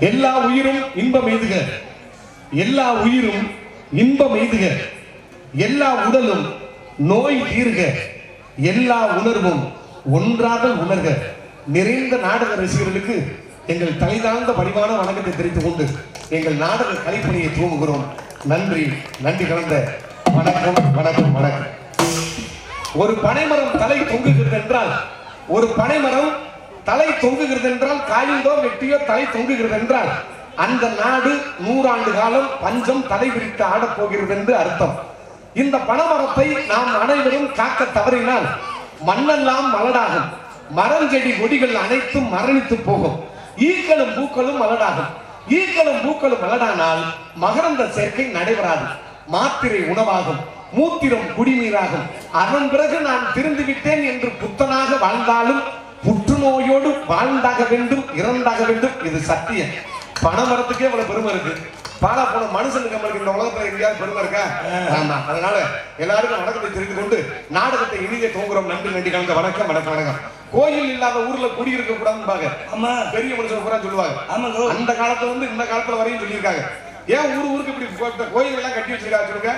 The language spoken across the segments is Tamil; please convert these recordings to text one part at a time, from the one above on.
எல்லா உயிரும் இன்பம் எய்துக, எல்லா உயிரும் இன்பம் எய்துக, எல்லா உடலும் நோய் தீர்க, எல்லா உணர்வும் ஒன்றாக உணர்க. நிறைந்த நாடக ரசிகர்களுக்கு எங்கள் தலைதாழ்ந்த பணிவான வணக்கத்தை தெரிவித்துக் கொண்டு எங்கள் நாடக கலைப்பணியை துவங்குகிறோம். நன்றி, நன்றி கலந்த வணக்கம், வணக்கம், வணக்கம். ஒரு பனைமரம் தலை தொங்குகிறது என்றால், ஒரு பனைமரம் தலை தொங்குகிறது என்றால், காய்ந்தோ வெட்டியோ தலை தொங்குகிறது என்றால் அந்த நாடு 100 ஆண்டு காலம் பஞ்சம் தலை விரித்து ஆடப் போகிறது என்று அர்த்தம். இந்த பனைமரத்தை நாம் அனைவரும் காக்க தவறினால் மண்ணெல்லாம் மலடாகும், மரஞ்செடி கொடிகள் அனைத்தும் மரணித்து போகும், ஈக்களும் பூக்களும் மலடாகும். ஈக்களும் பூக்களும் மலடானால் மகரந்த சேர்க்கை நடைபெறாது, மாத்திரை உணவாகும், மூத்திரம் குடிநீராகும். அதன் பிறகு நான் திருந்து விட்டேன் என்று புத்தனாக வாழ்ந்தாலும் புற்றுநோயோடு வாழ்ந்தாக வேண்டும், இறந்தாக வேண்டும். இது சத்தியம். பனைமரத்துக்கே இவ்வளவு பெருமை இருக்கு, பாலா போன மனுஷனுக்கு நம்மளுக்கு இந்த உலகத்துல எங்கேயாவது பெருமை இருக்கா? ஆமா. அதனால எல்லாருக்கும் வணக்கத்தை தெரிந்து கொண்டு நாடகத்தை இனிதே தோங்குறோம். நன்றி, நன்றி கலந்த வணக்கம், வணக்கம், வணக்கம். கோயில் இல்லாத ஊர்ல குடியிருக்க கூடாதுன்னு ஆமா பெரிய மனுஷன் பூரா சொல்லுவாங்க. அந்த காலத்துல இந்த காலத்துல வரையும் சொல்லியிருக்காங்க. ஏன் ஊருக்கு இப்படி கோயில் எல்லாம் கட்டி வச்சிருக்காங்க சொல்லுங்க.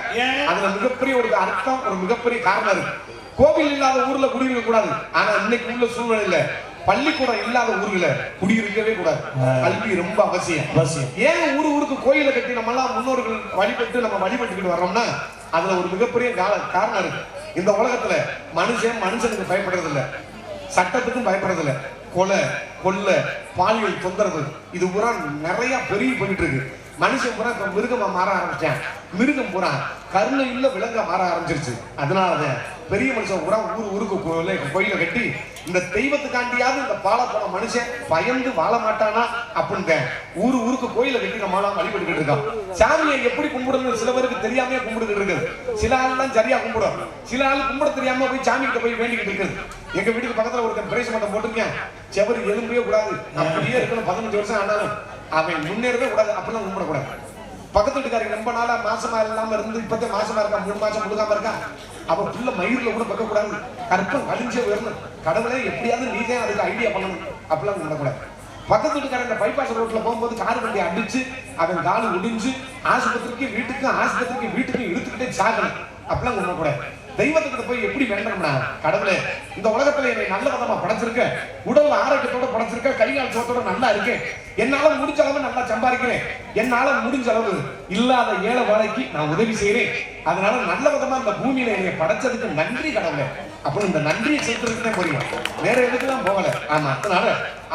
அதுல மிகப்பெரிய ஒரு அர்த்தம், ஒரு மிகப்பெரிய காரணம் இருக்கு. கோவில் இல்லாத ஊர்ல குடியிருக்க கூடாது. ஆனா இன்னைக்கு உள்ள சூழ்நிலையில பள்ளிக்கூடம் இல்லாத ஊர்ல குடியிருக்கவே கூடாது. கல்வி ரொம்ப அவசியம். ஏன் ஊருக்கு கோயிலை கட்டி நம்ம எல்லாம் முன்னோர்கள் வழிபட்டு நம்ம வழிபட்டுக்கிட்டு வர்றோம்னா அதுல ஒரு மிகப்பெரிய காரணம் இருக்கு. இந்த உலகத்துல மனுஷனுக்கு பயப்படுறது இல்ல, சட்டத்துக்கும் பயப்படுறது இல்ல. கொலை, கொள்ளை, பாலியல் தொந்தரவு இது பூரா நிறைய பெருகி போயிட்டு இருக்கு. மனுஷன் பூரா இப்ப மிருகமா மாற ஆரம்பிச்சான். மிருகம் பூரா கருணை இல்ல விலங்க மாற ஆரம்பிச்சிருச்சு. அதனாலதான் பெரிய மனுஷன் பூரா ஊருக்கு கோயிலை கட்டி இந்த தெய்வத்துக்காண்டியாவது இந்த பால போன மனுஷன் பயந்து வாழ மாட்டானா அப்படின்னு ஊருக்கு கோயிலை கட்டி நம்ம வழிபட்டுக்கிட்டு இருக்கோம். சாமியை எப்படி கும்பிடணும் சில பேருக்கு தெரியாம கும்பிடுக்கிட்டு இருக்குது. சில ஆள் எல்லாம் சரியா கும்பிடும், சில ஆள் கும்பிட தெரியாம போய் சாமி கிட்ட போய் வேண்டிக்கிட்டு இருக்குது. எங்க வீட்டுக்கு பக்கத்துல ஒரு பிரேச மட்டம் போட்டிருக்கேன், செவரு எலும்பவே கூடாது, அப்படியே இருக்கணும். 15 வருஷம் ஆனாலும் அவன் முன்னேறவே கூடாது, அப்படிலாம் கும்பிடக்கூடாது. பக்கத்து வீட்டுக்காரங்க ரொம்ப நாளா மாசமா இல்லாம இருந்து இப்பத்தே மாசமா இருக்கா, 3 மாசம் முழுகாம இருக்கா, அப்ப புள்ள மயிர்ல கூட பக்க கூடாது, கற்பம் கழிஞ்சே உயரணும். கடவுளே எப்படியாவது நீதான் அதுக்கு ஐடியா பண்ணணும், அப்படிலாம் கும்பிடக்கூடாது. பக்கத்து வீட்டுக்காரங்க பைபாஸ் ரோட்ல போகும்போது கார் வண்டி அடிச்சு அவன் காலு ஒடிஞ்சு ஆஸ்பத்திரிக்கு வீட்டுக்கும் இழுத்துக்கிட்டே சாகணும், அப்படிலாம் கும்பிடக்கூடாது. தெய்வத்துக்கிட்ட போய் எப்படி வேண்டணும்னா, கடவுளே இந்த உலகத்துல என்னை நல்ல விதமா படைச்சிருக்க, உடல் ஆரோக்கியத்தோட படைச்சிருக்க, கைகால் சோத்தோட நல்லா இருக்கேன், என்னால முடிஞ்ச அளவு நல்லா சம்பாதிக்கிறேன், என்னால முடிஞ்ச அளவு இல்லாத ஏழை வாழைக்கு நான் உதவி செய்யறேன், அதனால நல்ல விதமா இந்த பூமியில என்னை படைச்சதுக்கு நன்றி கடவுளே அப்படின்னு இந்த நன்றியை செலுத்துறதுக்குதான் போறீங்க, வேற எதுக்குலாம் போகல. ஆமா. அதனால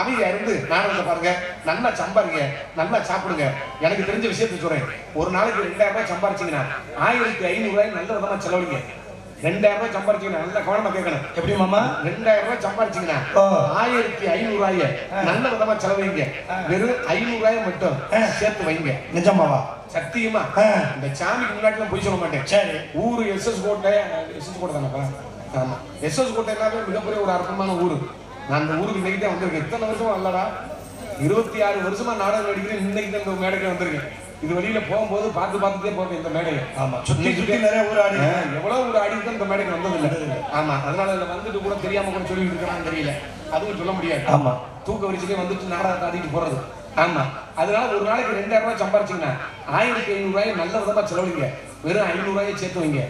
அமைதியா இருந்து நாடகத்தை பாருங்க, நல்லா சம்பாதிங்க, நல்லா சாப்பிடுங்க. எனக்கு தெரிஞ்ச விஷயத்த சொல்றேன். ஒரு நாளைக்கு 2000 ரூபாய் சம்பாரிச்சீங்கன்னா 1500 ரூபாய் நல்ல விதமா செலவழிங்க. 2000 ரூபாய் சம்பாரிச்சீங்கன்னா நல்ல கவனமா கேட்கணும். எப்படி மாமா? 2000 ரூபாய் சம்பாரிச்சீங்கன்னா 1500 ரூபாய நல்ல விதமா செலவழிங்க. வெறும் 500 ரூபாய் மட்டும் சேர்த்து வைங்க. நிஜமாவா? சத்தியமா. இந்த சாமிக்கு முன்னாடி போய் சொல்ல மாட்டேன். சரி. ஊரு எஸ்எஸ் கோட்டை தானப்பா. ஆமா. எஸ்எஸ் கோட்டை எல்லாமே மிகப்பெரிய ஒரு அற்புதமான ஊரு. நான் அந்த ஊருக்கு இன்னைக்கு தான் வந்திருக்கேன். இத்தனை வருஷமா இல்லடா, 26 வருஷமா நாடகம் நடிக்கிறேன். இன்னைக்கு தான் இந்த மேடைக்கு வந்திருக்கேன். இது வழியில போகும்போது பார்த்துட்டே போறேன் இந்த மேடையை. ஆமா. சுத்தி நிறைய ஊர் ஆடி, எவ்வளவு ஊர் ஆடி இந்த மேடைக்கு வந்ததில்லை. ஆமா. அதனால இதுல வந்துட்டு கூட தெரியாம கூட சொல்லிட்டு இருக்கான்னு தெரியல, அதுவும் சொல்ல முடியாது. ஆமா. தூக்க வரிசையிலே வந்துட்டு நாடகத்தை ஆடிட்டு போறது. ஆமா. அதனால ஒரு நாளைக்கு 2000 ரூபாய் சம்பாரிச்சீங்கன்னா 1500 ரூபாய் நல்ல விதமா செலவழிங்க. வெறும் 500 ரூபாயை சேர்த்து வைங்க.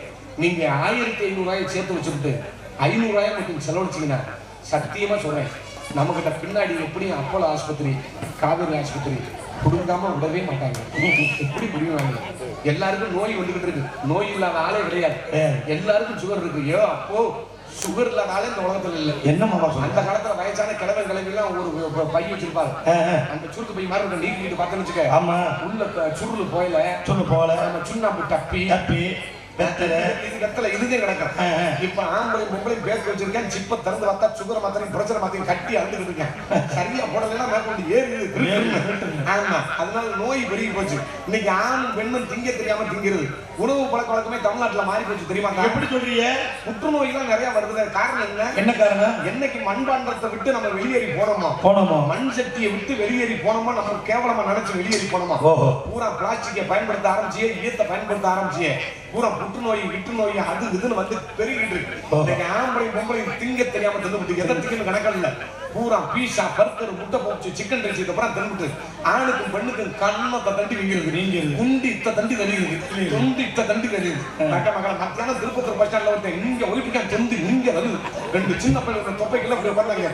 நீங்க 1500 ரூபாயை சேர்த்து வச்சுக்கிட்டு 500 ரூபாயை மட்டும் செலவழிச்சீங்கன்னா சத்தியமா சொல்றேன், நம்ம கிட்ட பின்னாடி எப்படியும் அப்போலோ ஆஸ்பத்திரி, காவேரி ஆஸ்பத்திரி கொடுக்காம விடவே மாட்டாங்க. எப்படி புரியுவாங்க? எல்லாருக்கும் நோய் வந்துகிட்டு இருக்கு, நோய் இல்லாத ஆளே கிடையாது. எல்லாருக்கும் சுகர் இருக்கு. அப்போ சுகர் இல்லாத ஆளே இந்த உலகத்துல இல்ல. என்ன அந்த காலத்துல வயசான கிழவி எல்லாம் ஒரு பை வச்சிருப்பாங்க. அந்த சுருக்கு பை மாதிரி இருக்க நீக்கிட்டு பார்த்தேன்னு வச்சுக்க. ஆமா. உள்ள சுருளு போயல சுண்ணாம்பு டப்பி இதுதே கிடக்கும். இப்ப ஆம்பளை பொம்பளை பேச வச்சிருக்கேன், சிப்ப திறந்து பார்த்தா சுகர மாத்திரையும் பிரச்சனை மாத்திரையும் கட்டி அழுதுகிட்டு இருக்கேன். சரியா போடலைன்னா மேற்கொண்டு ஏறி. ஆமா. அதனால நோய் பெருகி போச்சு. இன்னைக்கு ஆண் பெண்ணும் திங்க தெரியாம திங்கிறது. உணவு பழக்க வழக்கமே தமிழ்நாட்டுல மாறி போச்சு தெரியுமா? எப்படி சொல்றீங்க? புற்றுநோய் எல்லாம் நிறைய வருது. காரணம் என்ன காரணம்? என்னைக்கு மண்பாண்டத்தை விட்டு நம்ம வெளியேறி போனோமோ, மண் சக்தியை விட்டு வெளியேறி போனோமோ, நம்ம கேவலமா நினைச்சு வெளியேறி போனோமா, பூரா பிளாஸ்டிக்கை பயன்படுத்த ஆரம்பிச்சியே, ஈயத்தை பயன்படுத்த ஆரம்பிச்சியே, பூரா புற்றுநோய் விட்டுநோய் அது இதுன்னு வந்து பெருகிட்டு இருக்கு. ஆம்பளை பொம்பளை திங்க தெரியாம தின்னு எதை திங்கன்னு கணக்கல்ல. பூரா பீஸா பர்கர் முட்டை போச்சு சிக்கன் ரைஸ் இதெல்லாம் தின்னுட்டு ஆணுக்கும் பெண்ணுக்கும் கண்ணத்தை தண்டி வைக்கிறது. நீங்க குண்டி இத்த தண்டி கழியுது, குண்டி இத்த தண்டி கழியுது. மக்களை மத்தியானம் திருப்பத்தூர் பஸ் ஸ்டாண்ட்ல ஒருத்தன் இங்க ஒலிப்பிக்கா தெந்து இங்க வருது. 2 சின்ன பையன் தொப்பைக்குள்ள இப்படி உட்கார்ந்தாங்க.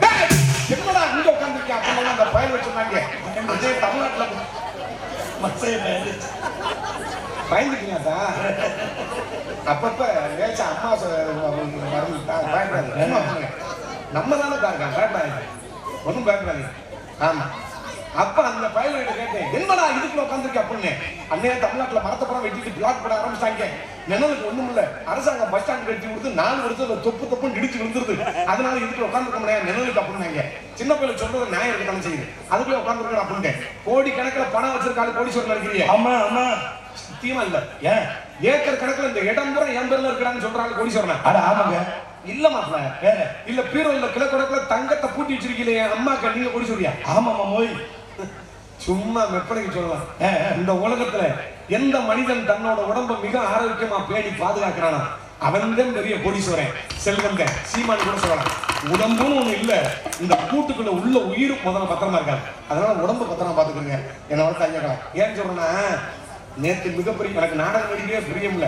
என்னடா இங்க உட்காந்துருக்கேன் அப்படின்னு அந்த பயன் வச்சிருந்தாங்க. அதே தமிழ்நாட்டுல பயந்துக்கீங்கதா அப்பப்ப வேச்சா அம்மா பயப்படாது. நம்ம தானே இருக்காங்க, பயப்படாது, ஒன்றும் பயப்படாது. ஆமா, அப்ப அந்த பயல்கிட்ட கேட்டேன், என்னடா இதுக்குள்ள உட்காந்துருக்க அப்படின்னு. அன்னைய தமிழ்நாட்டுல மரத்தப்புறம் வெட்டிட்டு பிளாட் போட ஆரம்பிச்சாங்க. நிழலுக்கு ஒண்ணும் இல்ல, அரசாங்கம் பஸ் ஸ்டாண்ட் கட்டி கொடுத்து 4 வருஷத்துல தொப்பு இடிச்சு விழுந்துருது. அதனால இதுக்குள்ள உட்காந்துருக்க முடியாது நிழலுக்கு அப்படின்னாங்க. சின்ன பிள்ளை சொல்றது நியாயம் இருக்கு தானே செய்யுது. அதுக்குள்ள உட்காந்துருக்க அப்படின்னு கோடி கணக்கில் பணம் வச்சிருக்காரு கோடீஸ்வரன் இருக்கிறீங்க. ஆமா ஆமா சத்தியமா இல்ல, ஏன் ஏக்கர் கணக்கில் இந்த இடம் பூரா என் பேர்ல இருக்கிறான்னு சொல்றாங்க கோடீஸ்வரன். அட ஆமாங்க, இல்ல மாப்ள இல்ல பீரோல கிழக்குடக்குல தங்கத்தை பூட்டி வச்சிருக்கீங்களே அம்மாக்கா, நீங்க கோடீஸ்வரியா? ஆமாமா மோய் சும்மா மெப்பனைக்கு சொல்லலாம். இந்த உலகத்துல எந்த மனிதன் தன்னோட உடம்ப மிக ஆரோக்கியமா பேணி பாதுகாக்கிறானா அவன் தான் பெரிய கோடீஸ்வரன், செல்வந்த சீமானி கூட சொல்லலாம். உடம்புன்னு ஒண்ணு இல்ல, இந்த கூட்டுக்குள்ள உள்ள உயிர் முதல்ல பத்திரமா இருக்காது. அதனால உடம்பு பத்திரமா பாத்துக்கிறீங்க. என்ன ஐயக்கலாம் ஏன்னு சொல்றேன்னா, நேற்று மிகப்பெரிய எனக்கு நாடகம் நடிக்கவே பிரியம் இல்ல,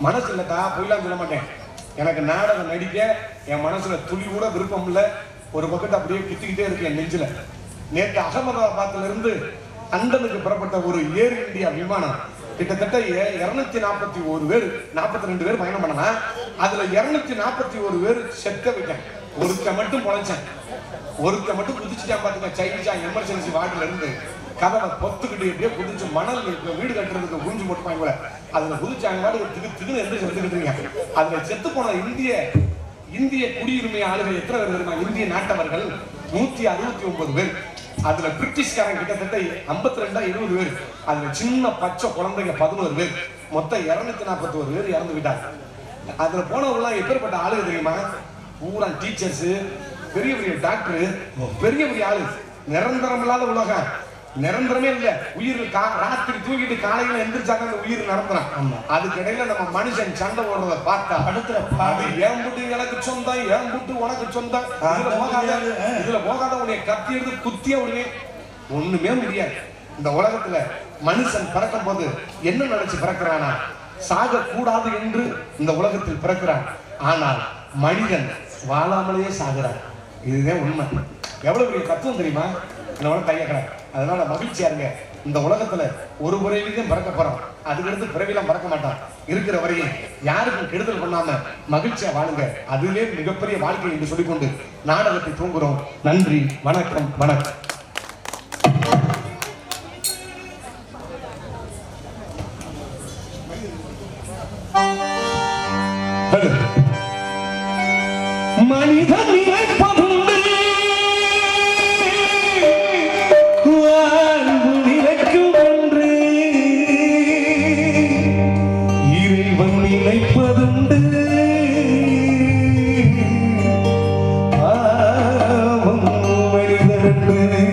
மனசு இல்லக்கா போயிலாம் சொல்ல மாட்டேன். எனக்கு நாடகம் நடிக்க என் மனசுல துளி கூட விருப்பம் இல்ல. ஒரு பக்கத்தை அப்படியே குத்திக்கிட்டே இருக்கு என் நெஞ்சில. நேற்று அகமதாபாத்ல இருந்து லண்டனுக்கு புறப்பட்ட ஒரு ஏர் இந்தியா விமானம் கிட்டத்தட்ட 241 பேர் 42 பேர் பயணம் பண்ணனா, அதுல 241 பேர் செத்த விட்டேன். ஒருத்த மட்டும் பொழைச்சேன், ஒருத்த மட்டும் குதிச்சுட்டான் பாத்துக்க. சைனீஸா எமர்ஜென்சி வார்டுல இருந்து கதவை பொத்துக்கிட்டு எப்படியே குதிச்சு மணல் வீடு கட்டுறதுக்கு குஞ்சு போட்டுப்பாங்க கூட, அதுல குதிச்சாங்க வாடு திகுன்னு எந்த செத்துக்கிட்டு. அதுல செத்து போன இந்திய குடியுரிமை ஆளுகள் எத்தனை பேர் தெரியுமா? இந்திய நாட்டவர்கள் 169 பேர். அதுல பிரிட்டிஷ்காரன் கிட்டத்தட்ட 52 20 பேர். அதுல சின்ன பச்சை குழந்தைங்க 11 பேர். மொத்தம் 241 பேர் இறந்து விட்டாங்க. அதுல போனவங்க எப்பேற்பட்ட ஆளுங்க தெரியுமா? பூரா டீச்சர்ஸ், பெரிய பெரிய டாக்டர், பெரிய பெரிய ஆளு. நிரந்தரம் இல்லாத உலகம், நிரந்தரமே இல்ல. உயிர் ராத்திரி தூங்கிட்டு காலையில எந்திரிச்சாங்க அந்த உயிர் நிரந்தரம். அதுக்கு இடையில நம்ம மனுஷன் சண்டை போடுறத பார்த்தா அடுத்த அது ஏன் புட்டு எனக்கு சொந்தம், ஏன் புட்டு உனக்கு சொந்தம், இதுல போகாத உன்னை கத்தி எடுத்து குத்திய உடனே ஒண்ணுமே முடியாது. இந்த உலகத்துல மனுஷன் பிறக்கும் போது என்ன நினைச்சு பிறக்கிறானா? சாக கூடாது என்று இந்த உலகத்தில் பிறக்கிறான். ஆனால் மனிதன் வாழாமலேயே சாகிறான். இதுதான் உண்மை. எவ்வளவு பெரிய தத்துவம் தெரியுமா? என்னோட கையக்கடை. அதனால மகிழ்ச்சியா இருங்க. இந்த உலகத்துல ஒரு முறையிலும் பறக்க போறோம், அதுக்கடுத்து பிறவிலாம் பறக்க மாட்டான். இருக்கிற வரையும் யாருக்கும் கெடுதல் பண்ணாம மகிழ்ச்சியா வாழுங்க. அதுவே மிகப்பெரிய வாழ்க்கை என்று சொல்லிக்கொண்டு நாடகத்தை தூங்குறோம். நன்றி, வணக்கம், வணக்கம். மனிதன் நினைப்பதுண்டு நினைக்கும் என்று, இறைவன் நினைப்பதுண்டு பாவம் மனிதன்.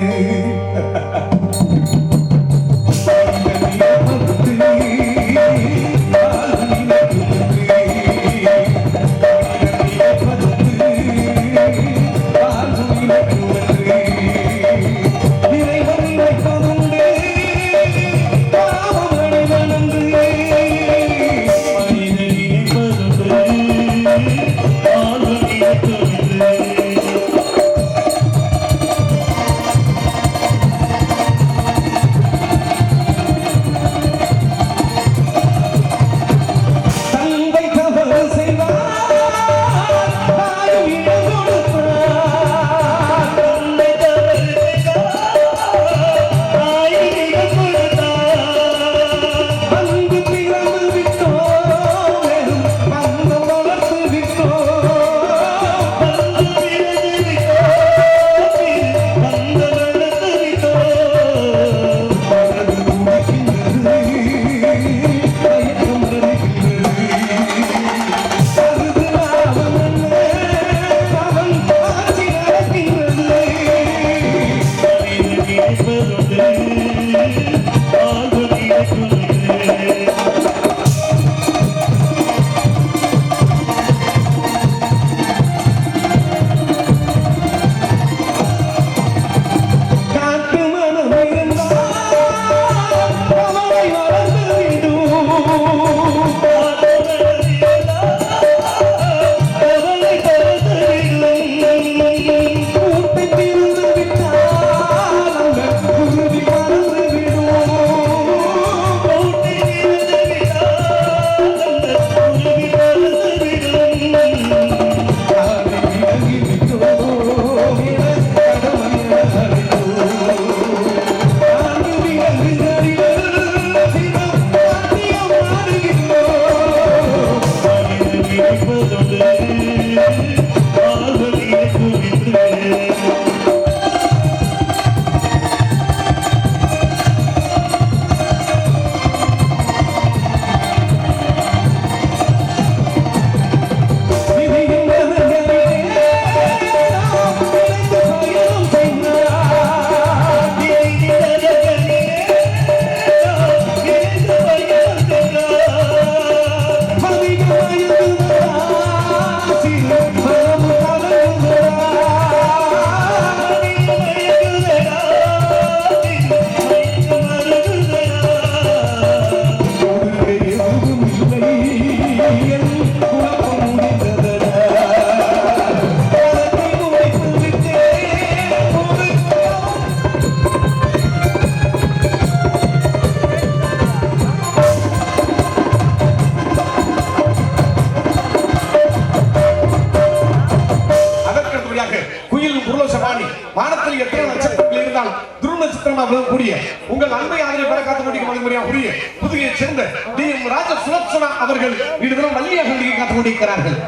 பெருமாள் கூடிய உங்கள் அன்பை ஆதரவை பெற காத்து கொண்டிருக்க கூடிய புதுகையை சேர்ந்த DM ராஜ சுலட்சணா அவர்கள் இதுவரை வள்ளியாக காத்துக் கொண்டிருக்கிறார்கள்.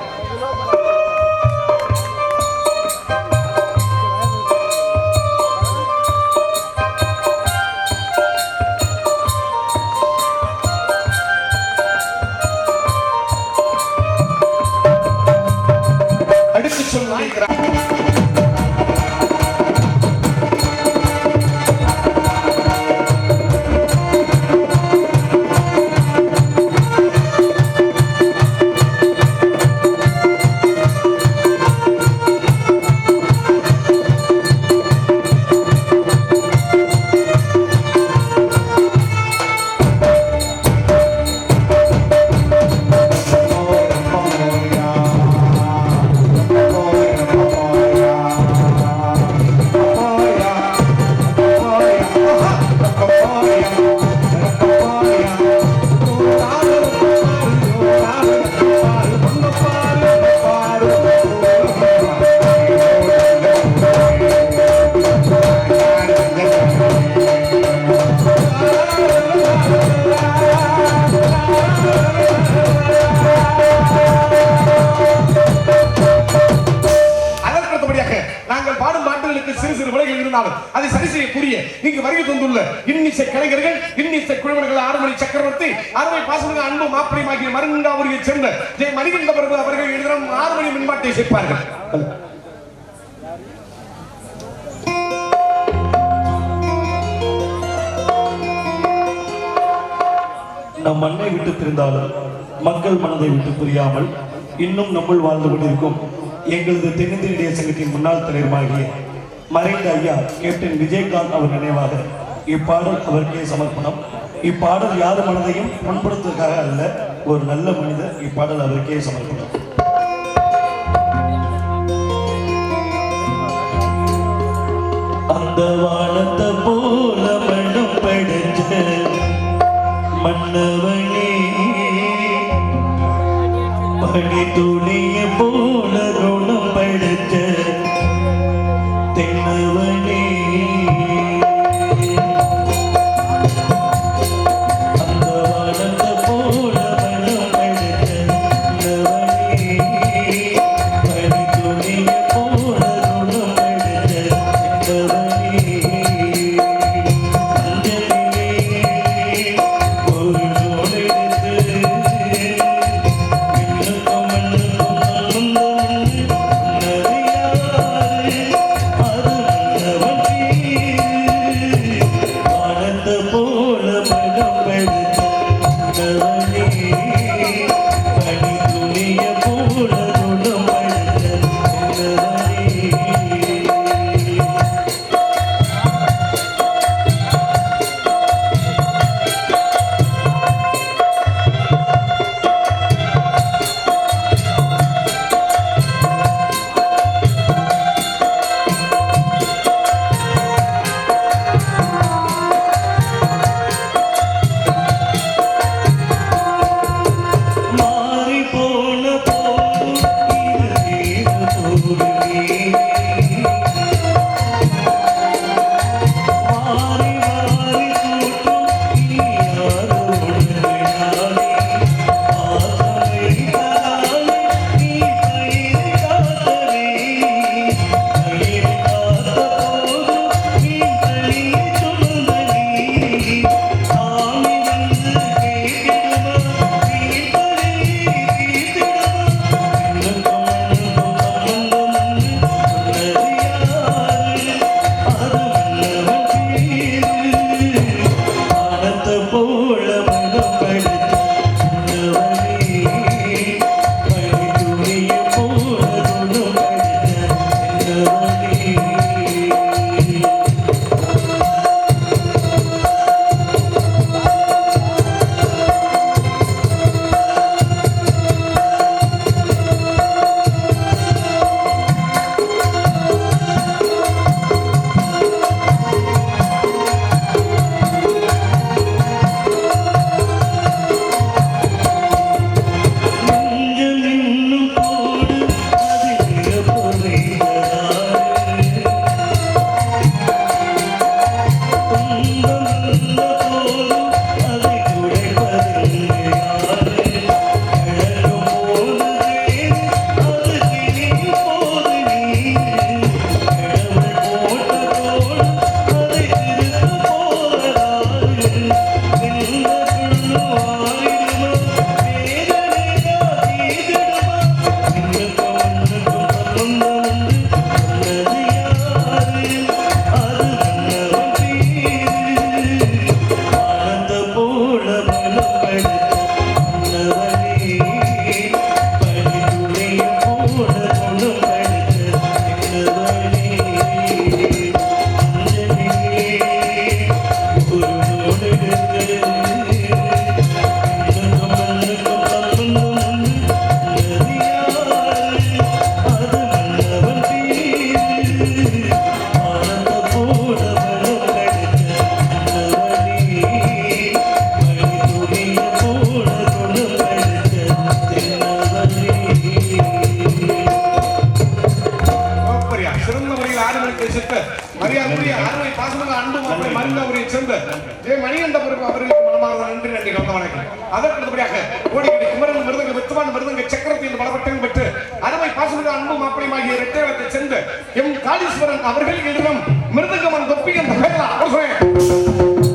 அடுத்து சொல்லியிருக்கிறார் அதை சரி செய்யக்கூடிய இங்கு வருகை தந்துள்ள இன்னிசை கலைஞர்கள் இன்னிசை குழுவினர்கள் ஆறுமணி சக்கரவர்த்தி அறுவை பாசமிகு அன்பு மாப்பிளையமாகிய மருங்காவூரியை சேர்ந்த ஜெய மணிகண்ட பிரபு அவர்கள் எழுதும் ஆறுமணி மின்பாட்டை சேர்ப்பார்கள். நம் மண்ணை விட்டு பிரிந்தாலும் மக்கள் மனதை விட்டு புரியாமல் இன்னும் நம்முள் வாழ்ந்து கொண்டிருக்கும் எங்களது தென்னிந்திய இந்திய சங்கத்தின் முன்னாள் தலைவராகிய மறைந்த ஐயா கேப்டன் விஜயகாந்த் அவர் நினைவாக இப்பாடல் அவருக்கே சமர்ப்பணம். இப்பாடல் யார் மனதையும் புண்படுத்துவதற்காக அல்ல, ஒரு நல்ல மனிதர். இப்பாடல் அவருக்கே சமர்ப்பணம். அந்த வானத்தை போல மண்ணும் படைச்ச மன்னவனே, பனி துணிய போல ருணம் படைச்ச தென்னவனே, அந்த வானத்தை போல மண்ணும் படைச்ச தென்னவனே, பனி துணிய போல ருணம் படைச்ச தென்னவனே, அஞ்சலிலே ஒரு நூலெடுத்து மின்னுக்கும் மண்ணுக்கும் அறுவை பாசமிகு அன்பு மாப்பிளை மருந்த அவரை சேர்ந்த மணிகண்டபுரம் அவர்களுக்கு மனமார்ந்த நன்றி நன்றி கலந்த வணக்கம். அதற்கு அடுத்தபடியாக கோடிக்கடி குமரன் மிருதங்க வித்துவான் மிருதங்க சக்கரவர்த்தி என்று பலப்பட்டங்கள் பெற்று அறுவை பாசமிகு அன்பு மாப்பிளையுமாகிய இரட்டையத்தை சேர்ந்த எம் காளீஸ்வரன் அவர்கள் இடம் மிருதங்கமன் தொப்பி என்ற பெயரில் அவர்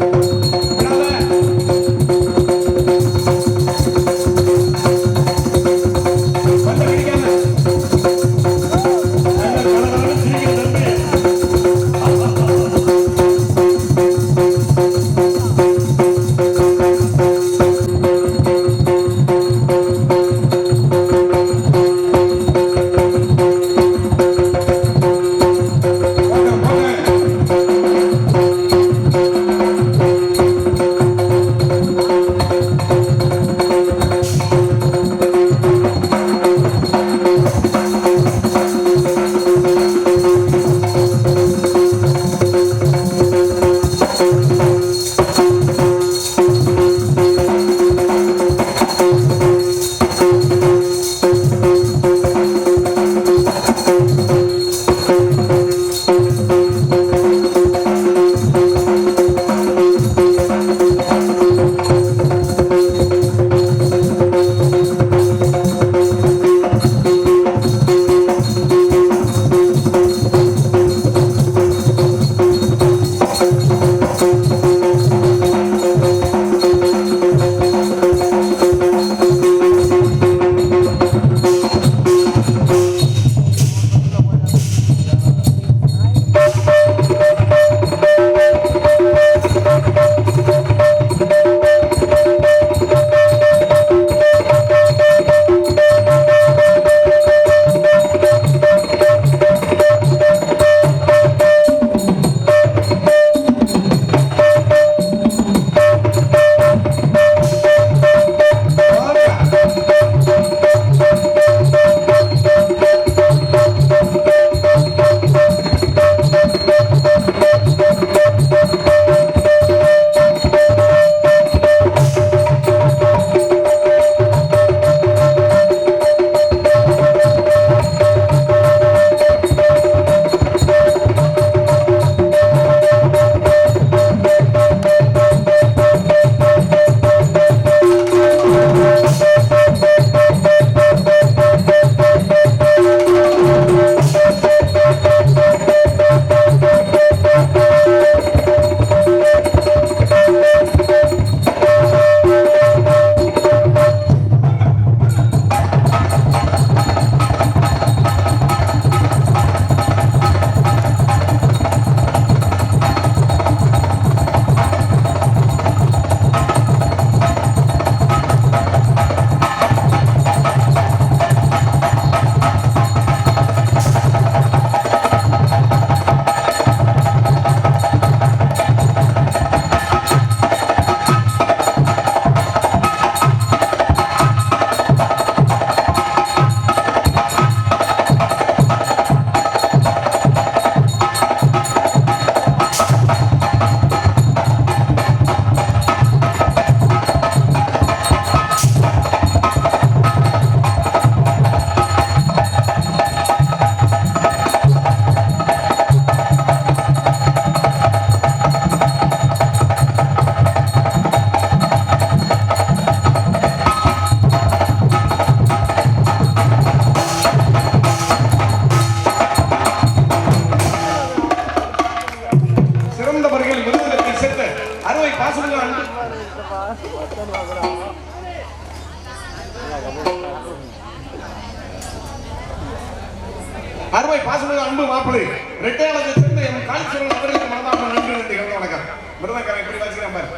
அறுவை பாசமிகு அன்பு மாப்பிளை ரெட்டையாளத்தை சேர்ந்த என் காளீஸ்வரன் அவர்களுக்கு மனதார்ந்த நன்றி நன்றி கலந்த வணக்கம். மிருதக்காரன் எப்படி வாசிக்கிறான் பாரு.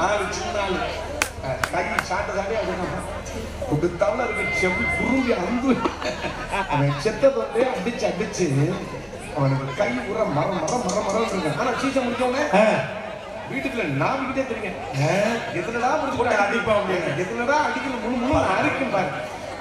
ஆளு சின்ன ஆளு, கை சாட்டு சாட்டி கொடுத்தாலும் அதுக்கு செவி குருவி அன்பு அவன் செத்தது வந்து அடிச்சு அடிச்சு அவனுக்கு கை உர மரம் மரம் மரம் மரம் இருக்கு. ஆனா சீசன் முடிச்சவங்க வீட்டுக்குள்ள நாவிக்கிட்டே தெரியுங்க எதுலடா முடிச்சு அடிப்பா எதுலடா அடிக்கல முழு முழு அரிக்கும் பாரு.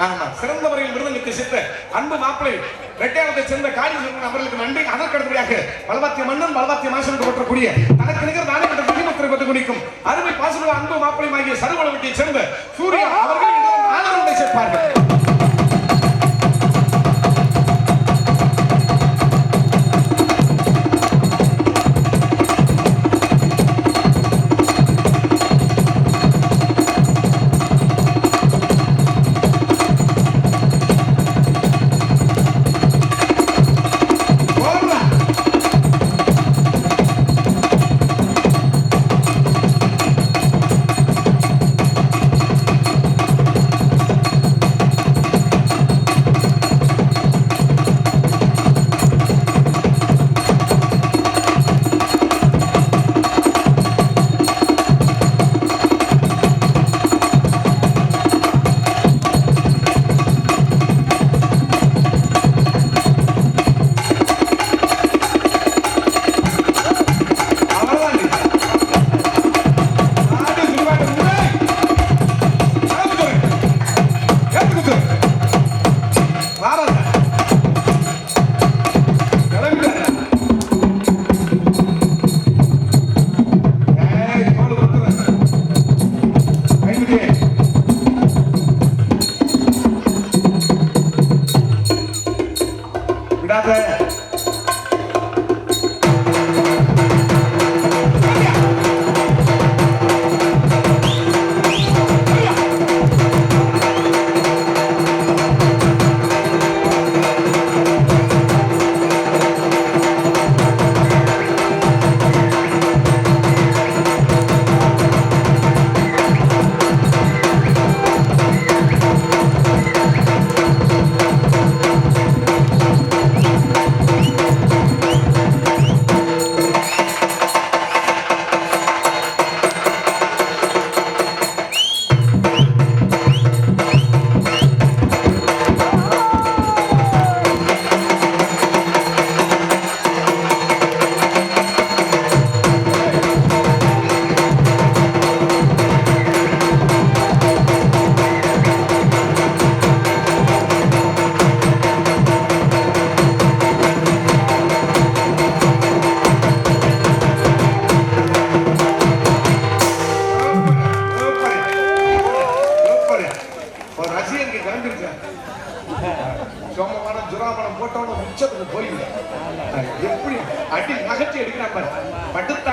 ஆமா, சிறந்த முறையில் விருதுகளுக்கு சித்த அன்பு மாப்பிளை ரெட்டையாளத்தை சேர்ந்த காளீஸ்வரன் அவர்களுக்கு நன்றி. அதற்கு அடுத்தபடியாக பலபாத்திய மன்னன் பலபாத்திய மாசனுக்கு போற்றக்கூடிய தனக்கு நிகர் தானே என்ற குடிமக்களை பற்றி குடிக்கும் அருமை பாசமிகு அன்பு மாப்பிளையுமாகிய சருவளவட்டியை சேர்ந்த சூர்யா அவர்கள் ஆனந்தத்தை சேர்ப்பார்கள்.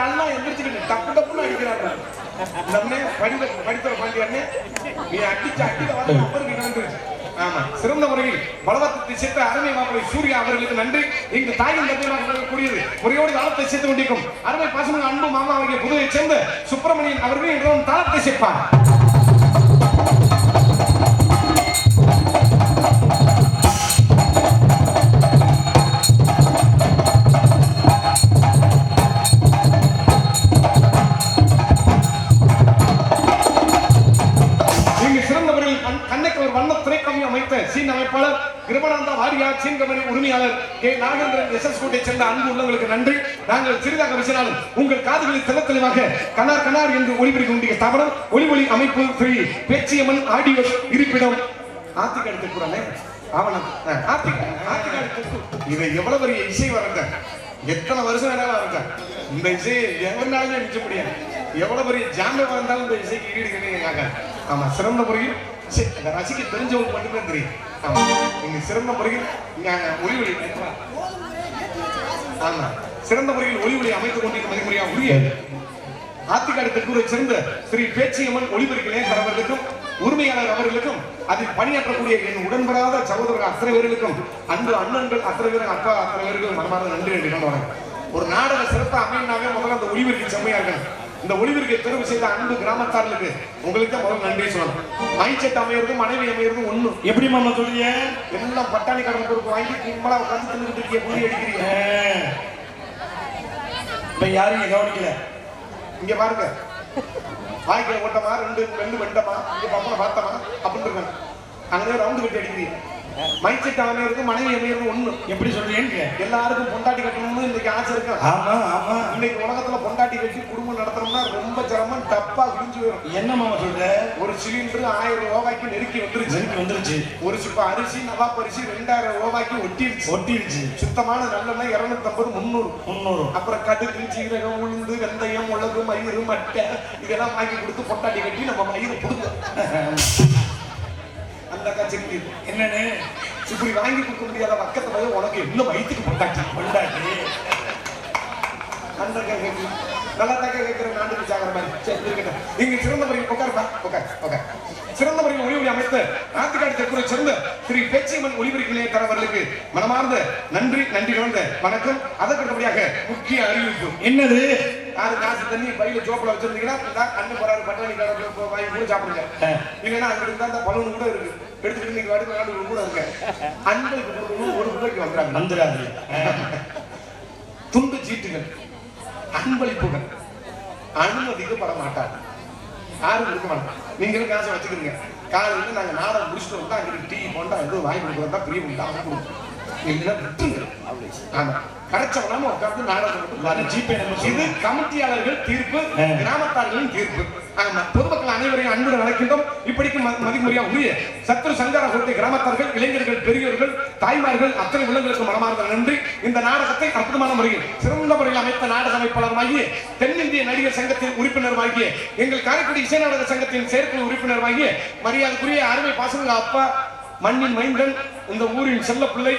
ஆள்லாம் எந்திரிச்சுக்கிட்டு டப்பு டப்புன்னு அடிக்கிறாங்க. நம்ம படித்தர பாண்டியானே நீ அடிச்ச அடியில வந்து அவருக்கு நடந்துருச்சு. ஆமா, சிறந்த முறையில் பலவத்தை சேர்த்த அருமை மாப்பிள்ளை சூர்யா அவர்களுக்கு நன்றி. இங்கு தாயின் தந்தையாக கூடியது முறையோடு தாளத்தை சேர்த்து கொண்டிருக்கும் அருமை பாசமிகு அன்பு மாமா அவர்கள் புதுவை சேர்ந்த சுப்பிரமணியன் அவர்கள் இன்றும் தாளத்தை சேர்ப்பார். சீன் அமைப்பாளர் கிருபனானந்த வாரியார், சீன் கம்பெனி உரிமையாளர் கே நாகேந்திரன், எஸ்எஸ் கோட்டை சேர்ந்த அன்பு உள்ளங்களுக்கு நன்றி. நாங்கள் சிறிதாக பேசினாலும் உங்கள் காதுகளில் தெல்ல தெளிவாக கனார் கனார் என்று ஒளிபரப்ப வேண்டிய ஸ்தாபனம் ஒளி அமைப்பு ஸ்ரீ பேச்சியம்மன் ஆடியோ இருப்பிடம் ஆத்திக்காடு கூறானே ஆவணம் ஆத்திக்காடு. இதை எவ்வளவு பெரிய இசை வரங்க, எத்தனை வருஷம் வேணாலும் வரங்க. இந்த இசையை எவனாலுமே மிச்ச முடியாது. எவ்வளவு பெரிய ஜாம்பே வந்தாலும் இந்த இசைக்கு ஈடு கிடையாது. ஆமா, சிறந்த முறையில் ரசிக்க தெரிஞ்சவங்க மட்டும்தான் தெரியும். ஆமா, நீங்க சிறந்த முறையில் ஒளி ஆமா சிறந்த முறையில் ஒளி அமைத்துக் கொண்டிருக்கும் மதிமுறையா உரிய ஆத்திக்காடு தெற்கூரை சேர்ந்த ஸ்ரீ பேச்சியம்மன் ஒளிபரப்பு இணையர் அவர்களுக்கும் உரிமையாளர் அவர்களுக்கும் அதில் பணியாற்றக்கூடிய என் உடன்படாத சகோதரர்கள் அத்தனை பேர்களுக்கும் அன்பு அண்ணன்கள் அத்தனை பேரும் அப்பா அத்தனை பேருக்கும் மனமார்ந்த நன்றி என்று கொண்டு ஒரு நாடக சிறப்பாக அமையினாவே முதல்ல அந்த ஒளிபரப்பு செம்மையா இருக்கணும். இந்த ஒளிபரப்பை தெரிவு செய்த அன்பு கிராமத்தார்களுக்கு உங்களுக்கு முதல் நன்றி சொல்லணும். மைச்செட் அமையிறது மனைவி அமையிறது ஒண்ணு. எப்படி மாமா சொல்றீங்க? எல்லாம் பட்டாணி கடன் பொறுப்பு வாங்கி கும்பலா உட்காந்து தின்னுட்டு இருக்கிய புள்ளி அடிக்கிறீங்க. இப்ப யாரும் கவனிக்கல. இங்க பாருங்க, வாய்க்கிற ஓட்டமா ரெண்டு வெண்டமா இங்க பப்பனை பார்த்தமா அப்படின்னு இருக்காங்க. அங்கே ரவுண்டு கட்டி அடிக்கிறீங்க. மைச்செட் அமையிறது மனைவி அமையிறது ஒண்ணு. எப்படி சொல்றீங்க? எல்லாருக்கும் பொண்டாட்டி கட்டணும்னு இன்னைக்கு ஆசை இருக்கு. ஆமா ஆமா, இன்னைக்கு உலகத்துல பொண்டாட்டி கட்டி குடும்பம் நடத்தணும்னா ரொம்ப சிரமம், டப்பா விழிஞ்சு வரும். என்ன மாமா சொல்ற? ஒரு சிலிண்டர் 1000 ரூபாய்க்கு நெருக்கி வந்துருச்சு. ஒரு சிப்ப அரிசி நவாப் அரிசி 2000 ரூபாய்க்கு ஒட்டிருச்சு. சுத்தமான நல்லெண்ணெய் 250 300. அப்புறம் கடுகு சீரகம் உளுந்து வெந்தயம் மிளகு மயிறு மட்டை இதெல்லாம் வாங்கி கொடுத்து பொண்டாட்டி கட்டி நம்ம மயிறு கொடுங்க. அந்த காட்சி என்னன்னு இப்படி வாங்கி கொடுக்க முடியாத பக்கத்து போய் உனக்கு இன்னும் வயிற்றுக்கு பொண்டாட்டி அந்த நல்லா தாக்க கேட்கிற நாட்டுக்கு சாகிற மாதிரி. சரி இருக்கட்டும். இங்க சிறந்த முறையில் உட்கார் சிறந்த முறையில் ஒளி அமைத்த ஆத்திக்காடு தெற்குரை சேர்ந்த ஸ்ரீ பேச்சியம்மன் ஒளிபரப்பு இணையத்தரவர்களுக்கு மனமார்ந்த நன்றி கலந்த வணக்கம். அதற்கடுத்தபடியாக முக்கிய அறிவிப்பு என்னது? யாரு காசு தண்ணி பையில ஜோப்பில் வச்சிருந்தீங்கன்னா அண்ணன் போறாரு பட்டாணி கடை வாங்கி கூட சாப்பிடுங்க. இல்லைன்னா அங்க இருந்தா அந்த பலூன் கூட இருக்கு, எடுத்துட்டு இன்னைக்கு வாடி கூட இருக்கு. அன்பளுக்கு கொடுக்கணும், 1 ரூபாய்க்கு வந்துடுறாங்க. துண்டு சீட்டுகள் அன்பளிப்புகள் அனுமதிக்கப்பட மாட்டாங்க. யாரும் இருக்க மாட்டாங்க. நீங்களும் காசை வச்சுக்கிறீங்க. காலையில் நாங்க நாடகம் முடிச்சுட்டு வந்தா அங்கிட்டு டீ போண்டா எதுவும் வாங்கி கொடுக்குறதா பெரிய கொடுக்கும். இல்லைன்னா விட்டுருங்க. ஆமா, கரைச்சவனாம உட்கார்ந்து நாடகம் இது கமிட்டியாளர்கள் தீர்ப்பு, கிராமத்தார்களின் தீர்ப்பு. ஆமா, பொதுமக்கள் அனைவரையும் அன்புடன் அழைக்கின்றோம். இப்படிக்கு மதிமுறையா உரிய சத்ரு சங்கார கோட்டை கிராமத்தார்கள், இளைஞர்கள், பெரியோர்கள், தாய்மார்கள் அத்தனை உள்ளங்களுக்கு மனமார்ந்த நன்றி. இந்த நாடகத்தை அற்புதமான முறையில் சிறந்த முறையில் அமைத்த நாடக அமைப்பாளருமாகிய தென்னிந்திய நடிகர் சங்கத்தின் உறுப்பினருமாகிய எங்கள் காரைக்குடி இசை நாடக சங்கத்தின் செயற்குழு உறுப்பினருமாகிய மரியாதைக்குரிய அருமை பாசமிகு அப்பா மண்ணின் மைந்தன் இந்த ஊரின் செல்ல பிள்ளை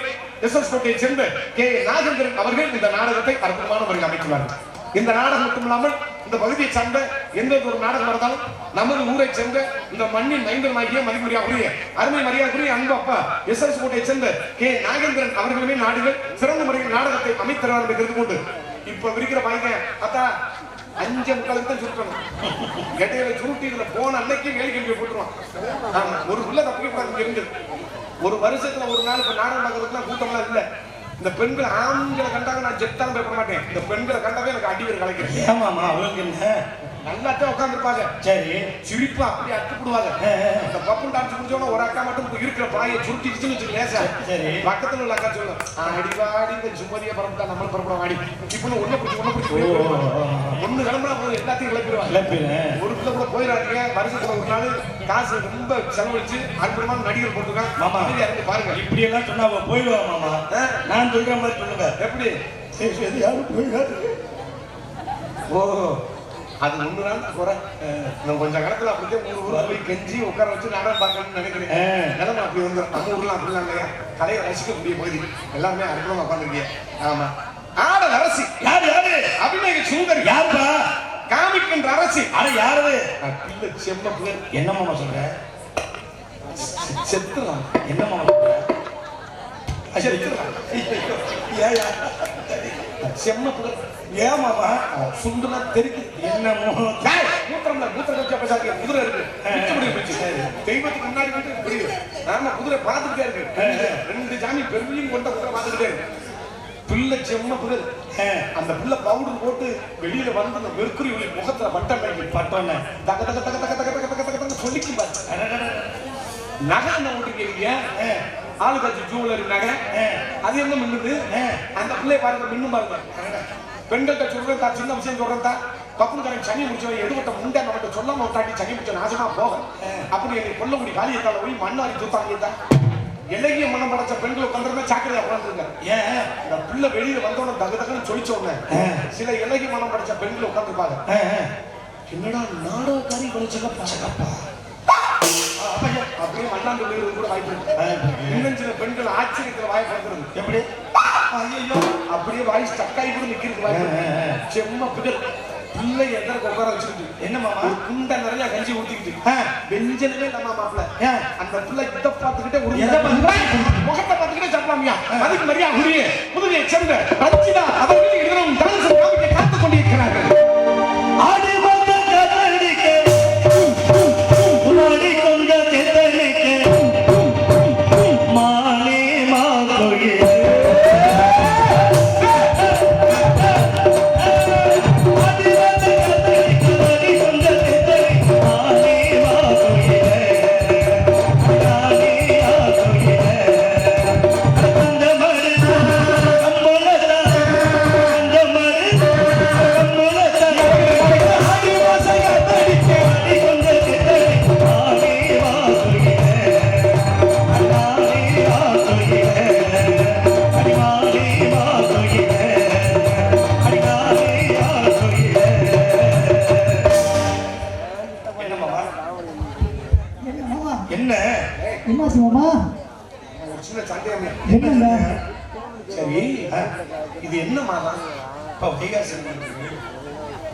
எஸ்எஸ் கோட்டையை சேர்ந்த கே நாகேந்திரன் அவர்கள் இந்த நாடகத்தை அற்புதமான முறையில் அமைத்துள்ளார்கள். இந்த நாடகம் மட்டுமில்லாமல் இந்த பகுதியை சார்ந்த எந்த ஒரு நாடகம் நடந்தாலும் நமது ஊரை சேர்ந்த இந்த மண்ணின் மைந்தனாகிய மதிமுறையாகுரிய அருமை மரியாதைக்குரிய அன்பு அப்பா எஸ்எஸ் கோட்டையை சேர்ந்த கே நாகேந்திரன் அவர்களுமே நாடுகள் சிறந்த முறையில் நாடகத்தை அமைத்தவர் என்று தெரிந்து கொண்டு இப்ப விரிக்கிற பாய்ங்க அத்தா 5:45 தான் சுருட்டணும். இடையில சுருட்டி இதுல போன அன்னைக்கு வேலை கல்வி போட்டுருவான். ஒரு உள்ள தப்பிக்க இருந்து ஒரு வருஷத்துல ஒரு நாள் இப்ப நாடகம் பார்க்கறதுக்குலாம் கூட்டம்லாம் இல்ல. இந்த பெண்கள் ஆண்களை கண்டாங்க நான் ஜெட்டாலும் பயப்பட மாட்டேன். இந்த பெண்களை கண்டாவே எனக்கு அடிவர் கலைக்கிறேன். ஏமாமா அவங்க என்ன நல்லாத்தான் உட்காந்துருப்பாங்க. சரி, சிரிப்பு அப்படி அட்டுப்படுவாங்க. இந்த பப்பும் டான்ஸ் முடிஞ்சோன்னா ஒரு அக்கா மட்டும் இருக்கிற பாயை சுருட்டிச்சுன்னு வச்சு லேசா. சரி, பக்கத்துல உள்ள அக்கா சொல்லலாம் அடிவாடி இந்த சுமதியை பரப்பிட்டா நம்ம பரப்பட வாடி இப்பன்னு ஒண்ணு பிடிச்சி ஒண்ணு கிளம்புனா போதும் எல்லாத்தையும் கிளப்பிடுவாங்க. ஒரு பிள்ளை கூட போயிடாதீங்க. வருஷத்துல ஒரு நாள் காசு ரொம்ப செலவழிச்சு அற்புதமான நடிகர் போட்டுருக்காங்க. மாமா பாருங்க, இப்படி எல்லாம் சொன்னா போயிடுவா மாமா. நான் சொல்ற மாதிரி சொல்லுங்க. எப்படி யாரும் போயிடாது. ஓ, அது 1 நாள் குறை. கொஞ்சம் காலத்துல அப்படியே 3 ஊர்ல போய் கெஞ்சி உட்கார வச்சு நாடகம் பார்க்கணும்னு நினைக்கிறேன். நிலைமை அப்படி வந்து நம்ம ஊர்லாம் அப்படிலாம் இல்லையா? கலையை ரசிக்கக்கூடிய பகுதி எல்லாருமே அற்புதமா உட்காந்துருக்கீங்க. ஆமா, ஆடல் அரசி யாரு அபிநய சுந்தரி யாருப்பா? காமிக்கின்ற அரசி. அட யாரு? பிள்ளை செம்ம புகழ். என்ன மாமா சொல்ற? செத்துறான். என்ன மாமா சொல்ற? செத்துறான். ஏயா செம்ம புகழ். ஏன் மாமா சுண்டுனா தெருக்கு. என்னமோ மூத்திரம்ல மூத்திரம் வச்சு பேசாதீங்க. குதிரை இருக்கு. மிச்சபடி போச்சு. தெய்வத்துக்கு முன்னாடி வந்து புரியுது. நாம குதிரை பார்த்துக்கிட்டே இருக்கு. ரெண்டு சாமி பெருமையும் கொண்ட குதிரை பார்த்துக்கிட்டே இருக்கு. பிள்ளை செம்ம புகழ். அந்த பிள்ளை பவுடர் போட்டு வெளியில வந்து அந்த மெர்க்குரி ஒளி முகத்துல பட்டோன்னு தக தக தக தக தக தக தக தக சொல்லிக்கு பாரு. நகை என்ன ஓட்டுருக்கீங்க? ஆளுகாட்சி ஜூவலரி நகை. அது என்ன மின்னுது? அந்த பிள்ளைய பாருங்க, மின்னும் பாருங்க. பெண்கள்கிட்ட சொல்றேன் தான், சின்ன விஷயம் சொல்றேன் தான். பப்புனுக்காரன் சனி முடிச்சவன் எடுபட்ட முண்டை நம்மகிட்ட சொல்லாம விட்டாட்டி சனி முடிச்ச நாசமா போக. அப்படி என்னை கொல்லக்குடி காலியத்தால போய் மண்ணாரி தூத்தாங்க தான். இலகிய மனம் படைச்ச பெண்கள் உட்காந்துருந்தா சாக்கடையா உட்காந்துருங்க. ஏன் இந்த பிள்ளை வெளியில வந்தோட தகு தகுன்னு சொல்லிச்ச உடனே சில இலகிய மனம் படைச்ச பெண்கள் உட்காந்துருப்பாங்க. என்னடா நாடகக்காரி குறைச்சப்பா அப்படியே மண்ணாண்டு விழுகிறது கூட வாய்ப்பு இருக்கு. இன்னும் சில பெண்கள் ஆச்சரியத்துல வாய் பார்க்கறது. எப்படி? ஐயோ அப்படியே வாய் ஸ்டக்காய் கூட நிக்கிறது வாய்ப்பு. செம்ம புகழ். பிள்ளை எதற்கு உட்கார வச்சுக்கிட்டு என்ன மாமா குண்டை நிறைய கஞ்சி ஊத்திக்கிட்டு வெஞ்சனமே இல்லாம மாப்பிள்ள அந்த பிள்ளை இதை பார்த்துக்கிட்டே முகத்தை பார்த்துக்கிட்டே சாப்பிடலாமியா? அதுக்கு மரியா உரிய புதுவையை சேர்ந்த ரஞ்சிதா அவர்கள் இதனும் டான்ஸ் காமிக்க காத்துக் கொண்டிருக்கிறார்கள். சரி, இது என்ன மாதம்?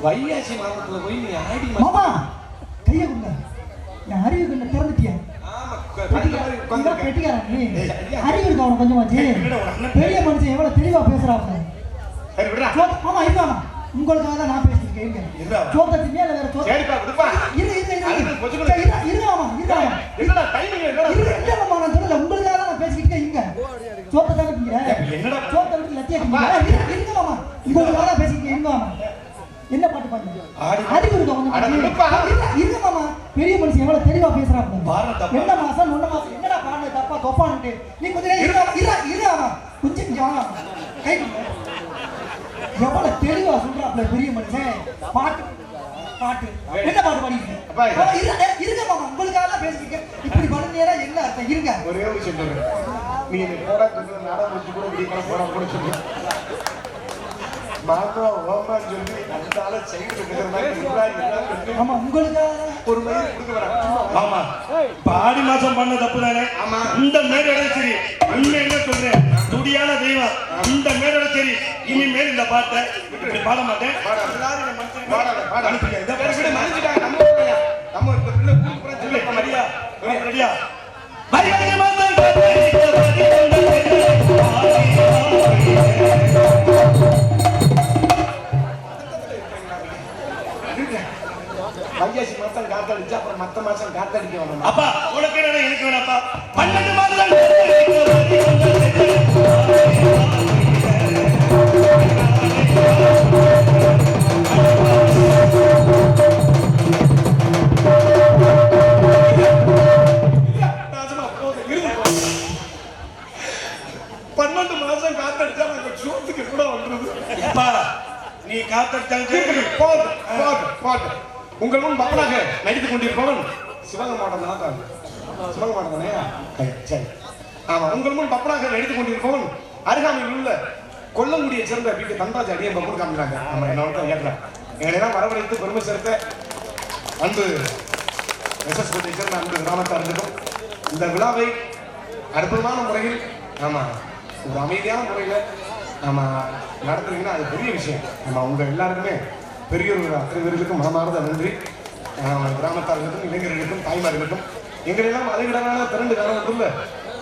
வைகாசி மாதத்துல போய் நீ ஆடி மாமா கைய கொடுங்க. நான் அறிவு கண்ண திறந்துட்டியா? பெட்டிக்காரன் நீ அறிவு இருக்கா உனக்கு கொஞ்சமாச்சு? பெரிய மனுஷன் எவ்வளவு தெளிவா பேசுறாங்க. மாமா இருக்காமா உங்களுக்காக தான் நான் பேசிட்டு இருக்கேன். சோத்தத்து மேல வேற சோத்த சரிப்பா விடுப்பா. இல்லம்மா நான் சொல்லல, உங்களுக்காக தான் நான் பேசிக்கிட்டே இங்க சோத்த தானே என்னடா சோத்த விட்டு லத்தியா இருங்க மாமா, உங்களுக்காக தான் பேசிக்கிட்டே இருங்க மாமா. என்ன பாட்டு பாடுங்க? அறிவு இருக்கா இருங்க மாமா. பெரிய மனுஷன் எவ்வளவு தெளிவா பேசுறாங்க. என்ன மாசம் ஒன்ன மாசம் என்னடா பாடு தப்பா தொப்பான்ட்டு நீ கொஞ்சம் இருங்க கொஞ்சம் வாங்க கை எவ்வளவு தெளிவா சொல்றாப்ல பெரிய மனுஷன். பாட்டு பாட்டு என்ன பாட்டு பாடிட்டு இருங்க மாமா, உங்களுக்காக தான் பேசிக்க. இப்படி பண்ணுறா என்ன அர்த்தம்? இருங்க ஒரே ஒரு சொல்றேன். நீ போடா நாடகம் முடிச்சு கூட இப்படி போடா கூட சொல்றேன். மாமா ஓமா சொல்லி அந்த ஆள சைடு இருக்கிற மாதிரி ஆமா உங்களுக்காக ஒரு மாதிரி கொடுக்க வரேன். ஆமா பாடி மாசம் பண்ண தப்பு தானே. ஆமா இந்த மேடோட சரி உண்மை என்ன சொல்றேன், துடியான தெய்வம் இந்த மேடோட சரி. இனிமேல் இந்த பாட்டை இப்படி பாட மாட்டேன். நம்ம மரியா ரெடியா? வைகாசி மாசம் காத்தடிச்சா அப்புறம் மத்த மாசம் காத்தடிக்க வேணும். அப்பா உனக்கு என்ன எனக்கு வேணாப்பா. 12 மாதம் காத்தடிச்சா நாங்க சோத்துக்கு கூட வந்துருது. நீ காத்தடிச்சாங்க பாட்டு உங்கள் முன் பக்கமாக நடித்துக் கொண்டிருப்பவன் சிவகங்கை மாவட்டம் தான். சிவகங்கை மாவட்டம் தானே? சரி ஆமா. உங்கள் முன் பக்கமாக நடித்துக் கொண்டிருப்பவன் அருகாமையில் உள்ள கொல்லங்குடியை சேர்ந்த வீட்டு தந்தாஜி அடியை பக்கம் காமிக்கிறாங்க. நம்ம என்னோட கேட்கலாம். எங்களெல்லாம் வரவழைத்து பெருமை சேர்த்த அன்பு எஸ்எஸ் கோட்டையை சேர்ந்த அன்பு கிராமத்தார்களுக்கும் இந்த விழாவை அற்புதமான முறையில் ஆமா ஒரு அமைதியான முறையில் நம்ம நடத்துறீங்கன்னா அது பெரிய விஷயம். நம்ம உங்க எல்லாருக்குமே பெரியவர்கள் அத்தனை பேர்களுக்கும் மனமார்ந்த நன்றி. கிராமத்தார்களுக்கும் இளைஞர்களுக்கும் தாய்மார்களுக்கும் எங்களெல்லாம் அலைவிடமான திரண்டு காரணத்துள்ள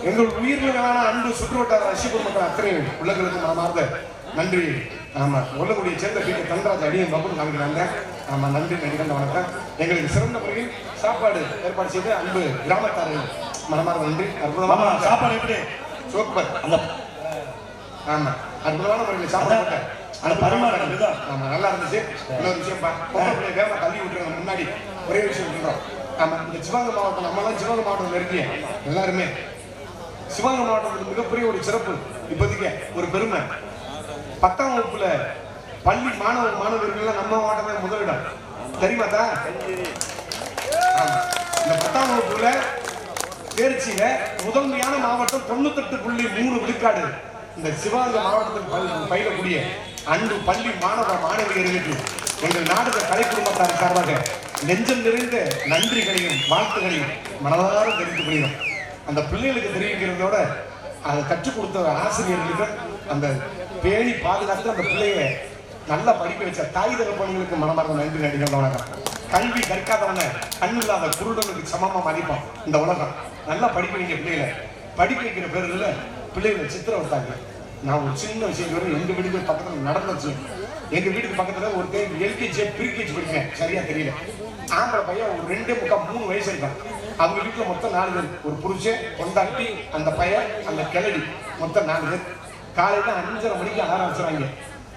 எங்கள் உயிர்களான அன்பு சுற்றுவட்டார ரசிகர் மக்கள் அத்தனை உள்ளங்களுக்கும் மனமார்ந்த நன்றி. ஆமா உள்ளக்கூடிய சேர்ந்த பி. தன்ராஜ் அடியும் பப்புன்னு காமிக்கிறாங்க. ஆமா நன்றி நடிகண்ட வணக்கம். எங்களுக்கு சிறந்த முறையில் சாப்பாடு ஏற்பாடு செய்து அன்பு கிராமத்தார்கள் மனமார்ந்த நன்றி. அற்புதமான சாப்பாடு எப்படி சூப்பர். அந்த ஆமா அற்புதமான முறையில் சாப்பாடு அந்த பரிமாற்றம் ஆமா நல்லா இருந்துச்சு. இன்னொரு விஷயம் வேகமா தள்ளி விட்டுருங்க முன்னாடி ஒரே விஷயம் சொல்றோம். ஆமா இந்த சிவகங்கை மாவட்டம் நம்மளாம் சிவகங்கை மாவட்டத்தில் இருக்கீங்க எல்லாருமே. சிவகங்கை மாவட்டத்துக்கு மிகப்பெரிய ஒரு சிறப்பு இப்போதைக்கு ஒரு பெருமை. 10ஆம் வகுப்புல பள்ளி மாணவர்கள் நம்ம மாவட்டமே முதலிடம் தெரியுமாதா? இந்த 10ஆம் வகுப்புல தேர்ச்சியில முதன்மையான மாவட்டம் 98.3 விழுக்காடு இந்த சிவகங்கை மாவட்டத்தில் பயிலக்கூடிய அன்பு பள்ளி மாணவியர்களுக்கு எங்கள் நாடக கலை குடும்பத்தார் சார்பாக நெஞ்சம் நிறைந்த நன்றிகளையும் வாழ்த்துகளையும் மனதார தெரிவித்துக் கொள்கிறோம். அந்த பிள்ளைகளுக்கு தெரிவிக்கிறதோட அதை கற்றுக் கொடுத்த ஆசிரியர்களுக்கு அந்த பேணி பாதுகாத்து அந்த பிள்ளைய நல்லா படிக்க வச்ச தாய் தகப்பன்களுக்கு மனமார்ந்த நன்றி நடிகர் வணக்கம். கல்வி கற்காதவன கண்ணில்லாத குருடனுக்கு சமமா மதிப்பான் இந்த உலகம். நல்லா படிக்க வைக்க பிள்ளைகளை படிக்க வைக்கிற பேருல பிள்ளைகளை சித்திரவட்டாங்க. நான் ஒரு சின்ன விஷயம் வரும். எங்க வீட்டுக்கு பக்கத்துல நடந்துச்சு. எங்க வீட்டுக்கு பக்கத்துல ஒரு எல்கேஜி ப்ரீகேஜி படிக்கிறேன் சரியா தெரியல. ஆம்பளை பையன் ஒரு 2.3 வயசு இருக்கான். அவங்க வீட்டுல மொத்தம் 4 பேர். ஒரு புருஷன் கொண்டாட்டி அந்த பையன் அந்த கிளடி மொத்தம் 4 பேர். காலையில 5:30 மணிக்கு அலாரம் வச்சுறாங்க.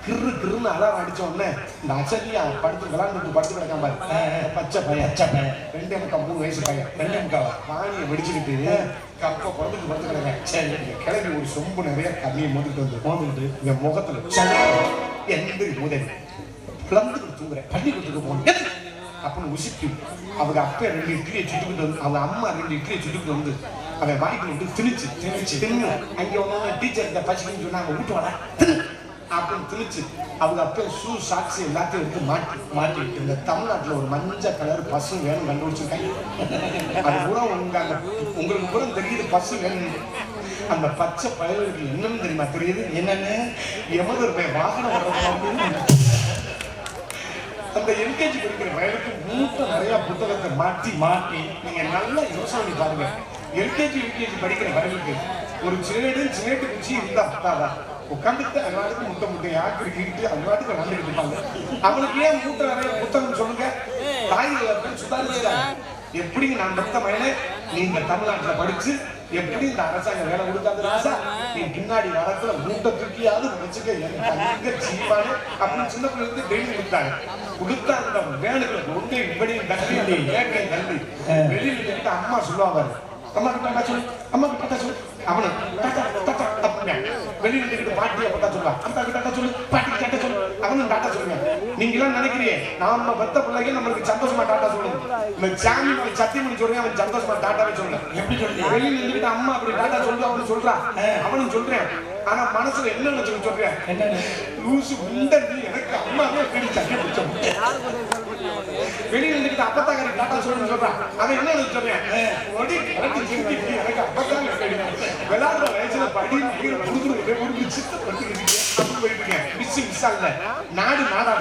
கிருன்னு அலாரம் அடிச்ச உடனே இந்த அச்சதியா படுத்து விளாண்டு படுத்து கிடக்காம பாரு பச்சை பையன் 2.3 வயசு பையன் 2.3 பானியை வெடிச்சுக்கிட்டு கப்ப படுத்து கிடக்கேன். சரி கிளம்பி ஒரு சொம்பு நிறைய தண்ணியை மோந்துட்டு இந்த முகத்துல எந்த முதல் பிளந்துட்டு தூங்குறேன். பள்ளி கொடுத்துட்டு போகணும் அப்படின்னு உசிட்டு அவங்க அப்பா 2 இட்லியை சுட்டுக்கிட்டு வந்து அவங்க அம்மா 2 இட்லியை சுட்டுக்கிட்டு வந்து அவன் வாய்க்கு விட்டு திணிச்சு அங்கே ஒன்று டீச்சர் பசிக்குன்னு சொன்னாங்க வீட்டு வாடா அப்படின்னு திணிச்சு அவங்க அப்பா ஷூ சாக்ஸ் எல்லாத்தையும் எடுத்து மாட்டிட்டு இந்த தமிழ்நாட்டில் ஒரு மஞ்சள் கலர் பசு வேணும் கண்டுபிடிச்சிருக்காங்க. அது கூட உங்களுக்கு கூட தெரியுது பசு வேணும். அந்த பச்சை பயலுக்கு என்னன்னு தெரியுமா தெரியுது? என்னன்னு எமது வாகனம் வர்றது. அந்த எல்கேஜி படிக்கிற வயலுக்கு மூட்டை நிறைய புத்தகத்தை மாட்டி நீங்க நல்லா யோசனை பாருங்க. எல்கேஜி யூகேஜி படிக்கிற வயலுக்கு ஒரு சிலேட்டு குச்சி இருந்தா பத்தாதான் உட்காந்துட்டு அன்றாட்டுக்கு முட்டையா கிரிக்கிட்டு அன்றாட்டுக்கு விளாண்டுக்கிட்டு இருப்பாங்க. அவனுக்கு ஏன் மூட்டை நிறைய புத்தகம் சொல்லுங்க. தாய்கள் சுதாரிச்சுட்டாங்க. எப்படி நான் பெத்த மயனே நீங்க தமிழ்நாட்டுல படிச்சு எப்படி இந்த அரசாங்கம் வேலை கொடுக்காது ராசா நீ பின்னாடி வரத்துல மூட்டை தூக்கியாவது வச்சுக்க எனக்கு சீப்பானு அப்படின்னு சின்ன பிள்ளைங்களுக்கு டெய்லி கொடுத்தா அந்த வேலைகளை ஒன்றை இப்படியும் தள்ளி வேட்டை தள்ளி வெளியில அம்மா சொல்லுவாங்க. அம்மா கிட்ட சொல்லு அம்மா கிட்ட சொல்லு அவனு வெளியிட்டு பாட்டியை பத்தா சொல்லுவான். அம்மா கிட்ட சொல்லு பாட்டி கிட்ட சொல்லு அவனும் டாட்டா சொல்லுங்க. நீங்க எல்லாம் நினைக்கிறீங்க நாம பெத்த பிள்ளைங்க நம்மளுக்கு சந்தோஷமா டாட்டா சொல்லுங்க. இந்த சாமி சத்தியமணி சொல்றேன் அவன் சந்தோஷமா டாட்டாவே சொல்ல எப்படி சொல்றீங்க? வெளியில இருந்துட்டு அம்மா அப்படி டாட்டா சொல்லு அவனு சொல்றான் அவனும் சொல்றேன். ஆனா மனசுல என்ன நினைச்சு சொல்றேன் என்ன லூசு உண்ட நீ எனக்கு அம்மாவே கடி சட்டை பிடிச்சோம். வெளியில இருந்துட்டு அப்பத்தாக்காரி டாட்டா சொல்லுன்னு சொல்றான். அவன் என்ன நினைச்சு சொல்றேன் எனக்கு அப்பத்தான் விளையாடுற வயசுல படி நாடு நாடா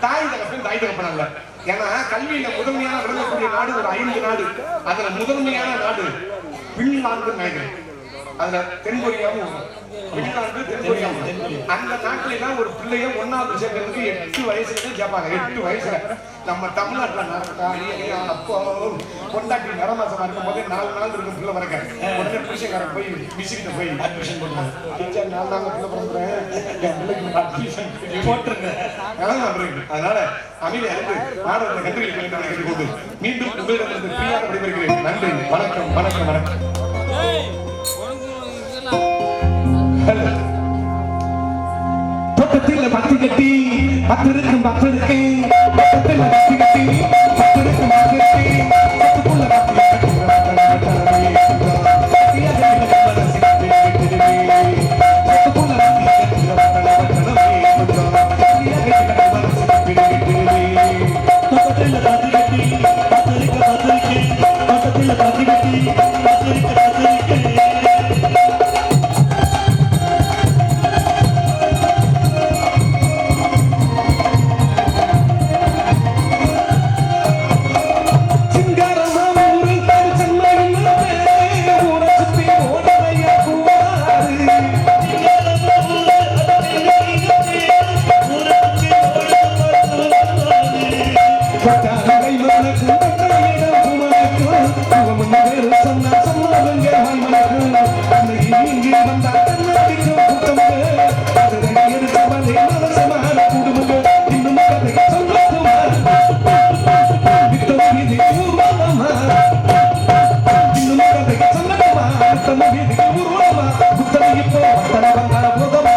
தாய் தகப்பன் தாய் தகப்பனாங்க. ஏன்னா கல்வியில முதன்மையான விளங்கக்கூடிய நாடு ஒரு 5 நாடு. அதுல முதன்மையான நாடு பின்லாந்து நாடு. அதுல தென்கொரியாவும் பின்லாந்து தென்கொரியாவும். அந்த நாட்டுல எல்லாம் ஒரு பிள்ளைய 1வது சேர்க்கறதுக்கு 8 வயசுல கேட்பாங்க. 8 வயசுல நம்ம தமிழ்நாட்டுல அப்போ கொண்டாட்டி நரமாசமா இருக்கும் போது 4 நாள் இருக்கும் பிள்ளை வரக்க உடனே புருஷக்காரன் போய் விசிக்கிட்ட போய் அட்மிஷன் போட்டுருவாங்க. டீச்சர் நான் தாங்க பிள்ளை பிறந்துறேன் என் பிள்ளைக்கு அட்மிஷன் போட்டிருக்கேன். அதனால அமைதியா இருந்து நாடகத்தை கண்டுபிடிக்க கொண்டு மீண்டும் உங்களிடமிருந்து பிரியாக விடைபெறுகிறேன். நன்றி வணக்கம் வணக்கம் வணக்கம். தோட்டத்தில் பத்து கட்டி பத்திருக்கும் பத்திருக்கு தோட்டத்தில் பத்து கட்டி பத்திருக்கும் பத்திருக்கு பத்துக்குள்ள பட்டாளை மனக்கும் பட்டாயிடம் மனக்கும் அவன் வேறு சொன்ன சொன்னவங்க மனக்கும் அந்த இங்கே வந்தா கண்ணாடிக்கும் புத்தம் அது எடுத்தவனே மனசமான குடும்பம் இன்னும் கதை சொல்லட்டுமா வித்தம் இது ஊர்வலமா இன்னும் கதை சொல்லட்டுமா வித்தம் இது ஊர்வலமா புத்தம் இப்போ வந்தன வந்தன போதமா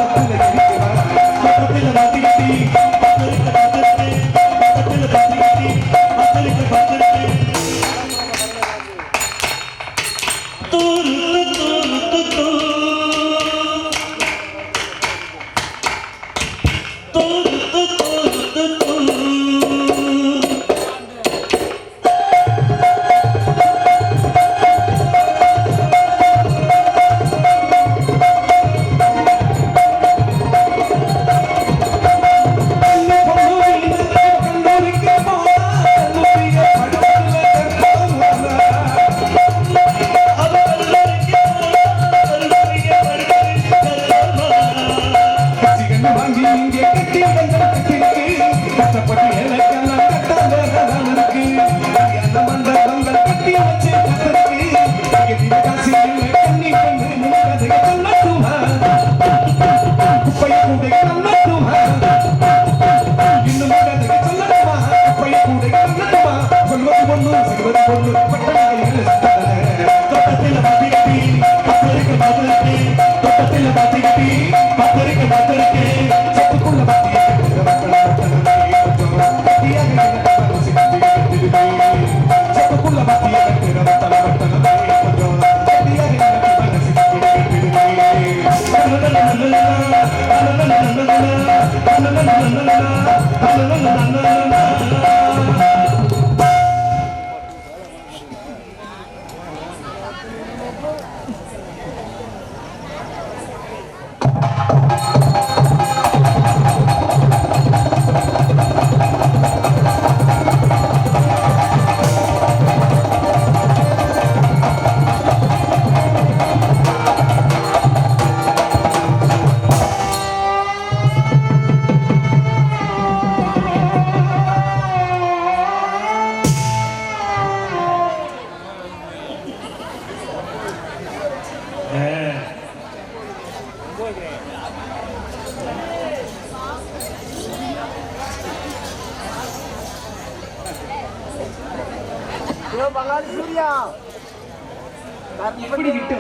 எப்படி விட்டு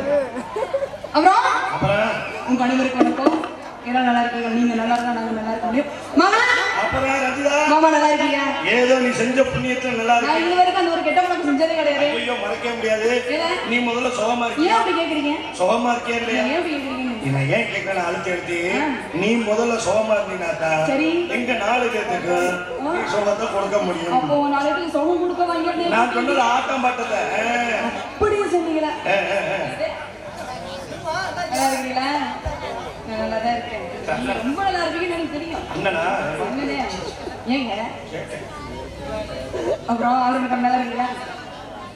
அப்புறம் உங்க அனைவருக்கு வணக்கம். எல்லாம் நல்லா இருக்கீங்க, நீங்க நல்லா இருக்கா, நாங்க நல்லா இருக்க முடியும். மாமா மாமா நல்லா இருக்கீங்க? ஏதோ நீ செஞ்ச புண்ணியத்துல நல்லா நான் இருக்கு. இது வரைக்கும் அந்த ஒரு கெட்ட பழக்கம் செஞ்சதே கிடையாது. ஐயோ மறக்க முடியாது. நீ முதல்ல சுகமா ஏன் இருக்கியா? அப்படி கேக்குறீங்க? சுகமா இருக்கியா இல்லையா? ஏன் அப்படி கேக்குறீங்க? நான் ஏன் கேட்கறேன் அழுத்தி எடுத்து நீ முதல்ல சுகமா இருந்தீனாக்கா சரி. எங்க நாலு பேருக்கு நீ சுகத்தை கொடுக்க முடியும். அப்போ நாளைக்கு சுகம் கொடுக்க வாங்கிட்டு நான் சொன்னது ஆட்டம் பாட்டத்தை அப்படியே சொன்னீங்களா? நல்லா இருக்கீங்களா? நான் நல்லா தான் இருக்கேன். நீங்க ரொம்ப நல்லா இருக்கீங்கன்னு எனக்கு தெரியும். என்னன்னா என்னண்ணே? ஏங்க அப்புறம் அவருக்கு நல்லா இருக்கீங்களா?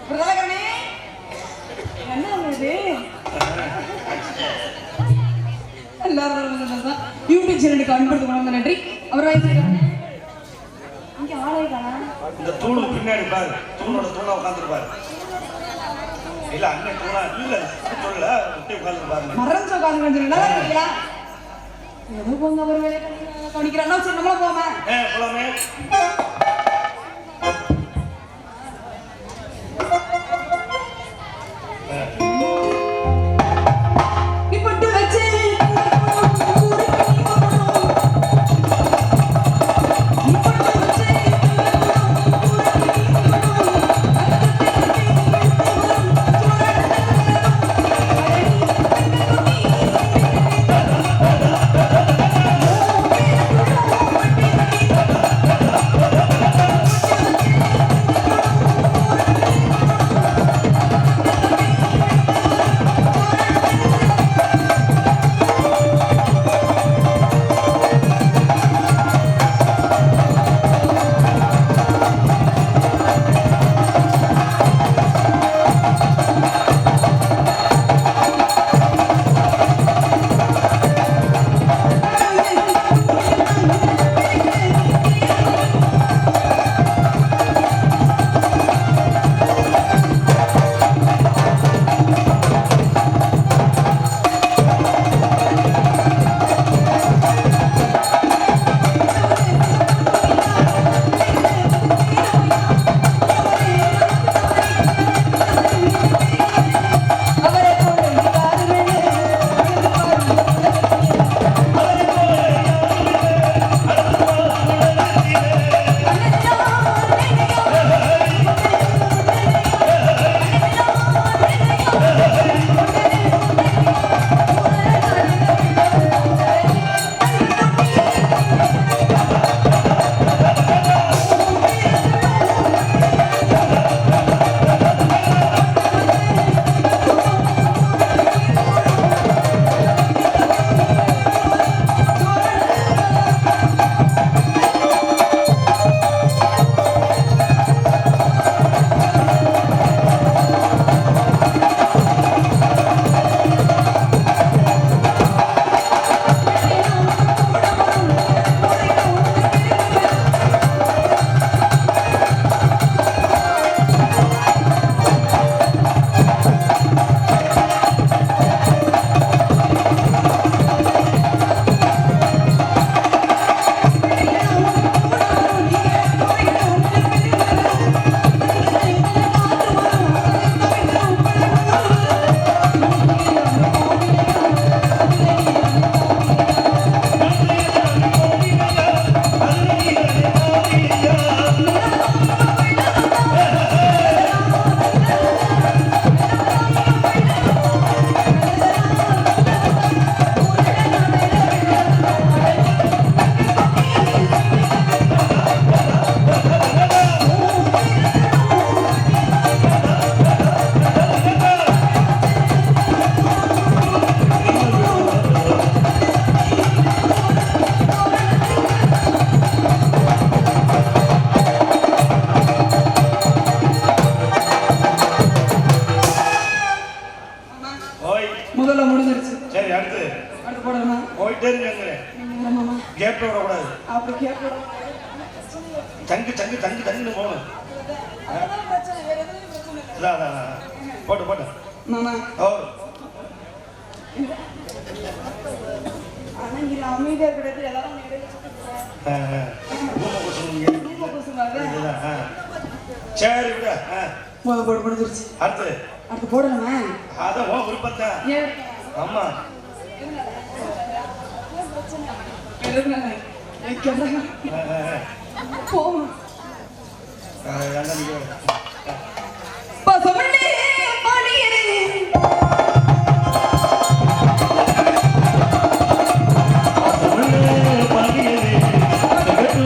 அப்புறம் நல்லா இருக்கண்ணே. என்ன இது எல்லாரும் யூடியூப் சேனலுக்கு அனுப்புறதுக்கு ரொம்ப நன்றி. அப்புறம் இங்க ஆளே காணா. இந்த தூணு பின்னாடி பாரு, தூணோட தூணா உட்காந்துருப்பாரு. இல்ல அண்ணன் தூணா இல்ல தூண்ல ஒட்டி உட்காந்து பாருங்க. மறந்து உட்காந்து நல்லா இருக்கீங்களா? ஏதோ போங்க ஒரு வேலையை கவனிக்கிறாங்க. சரி நம்மள போமா போலாமே. Thank you. கேட்க விடக்கூடாது. அப்படி கேட்க சங்கு சங்கு சங்கு சங்குன்னு போகணும். அதெல்லாம் பிரச்சனை, வேற எதுவும் பிரச்சனை இல்லை. அதான் போட்டு போட்டு. மாமா ஓ ஆனா இங்க அமைதியா இருக்கிறது எல்லாரும் இடையில சொல்லிட்டு ரூமை கொடுத்துருங்க. ரொம்ப கொசுவாங்க. சரி விட. போடு முடிஞ்சிருச்சு. அடுத்து போடலாமா? அதான் உன் விருப்பத்தான். ஏன் ஆமா போமா என்ன நீங்க பசுமண்ணே பாடியரே Thank you.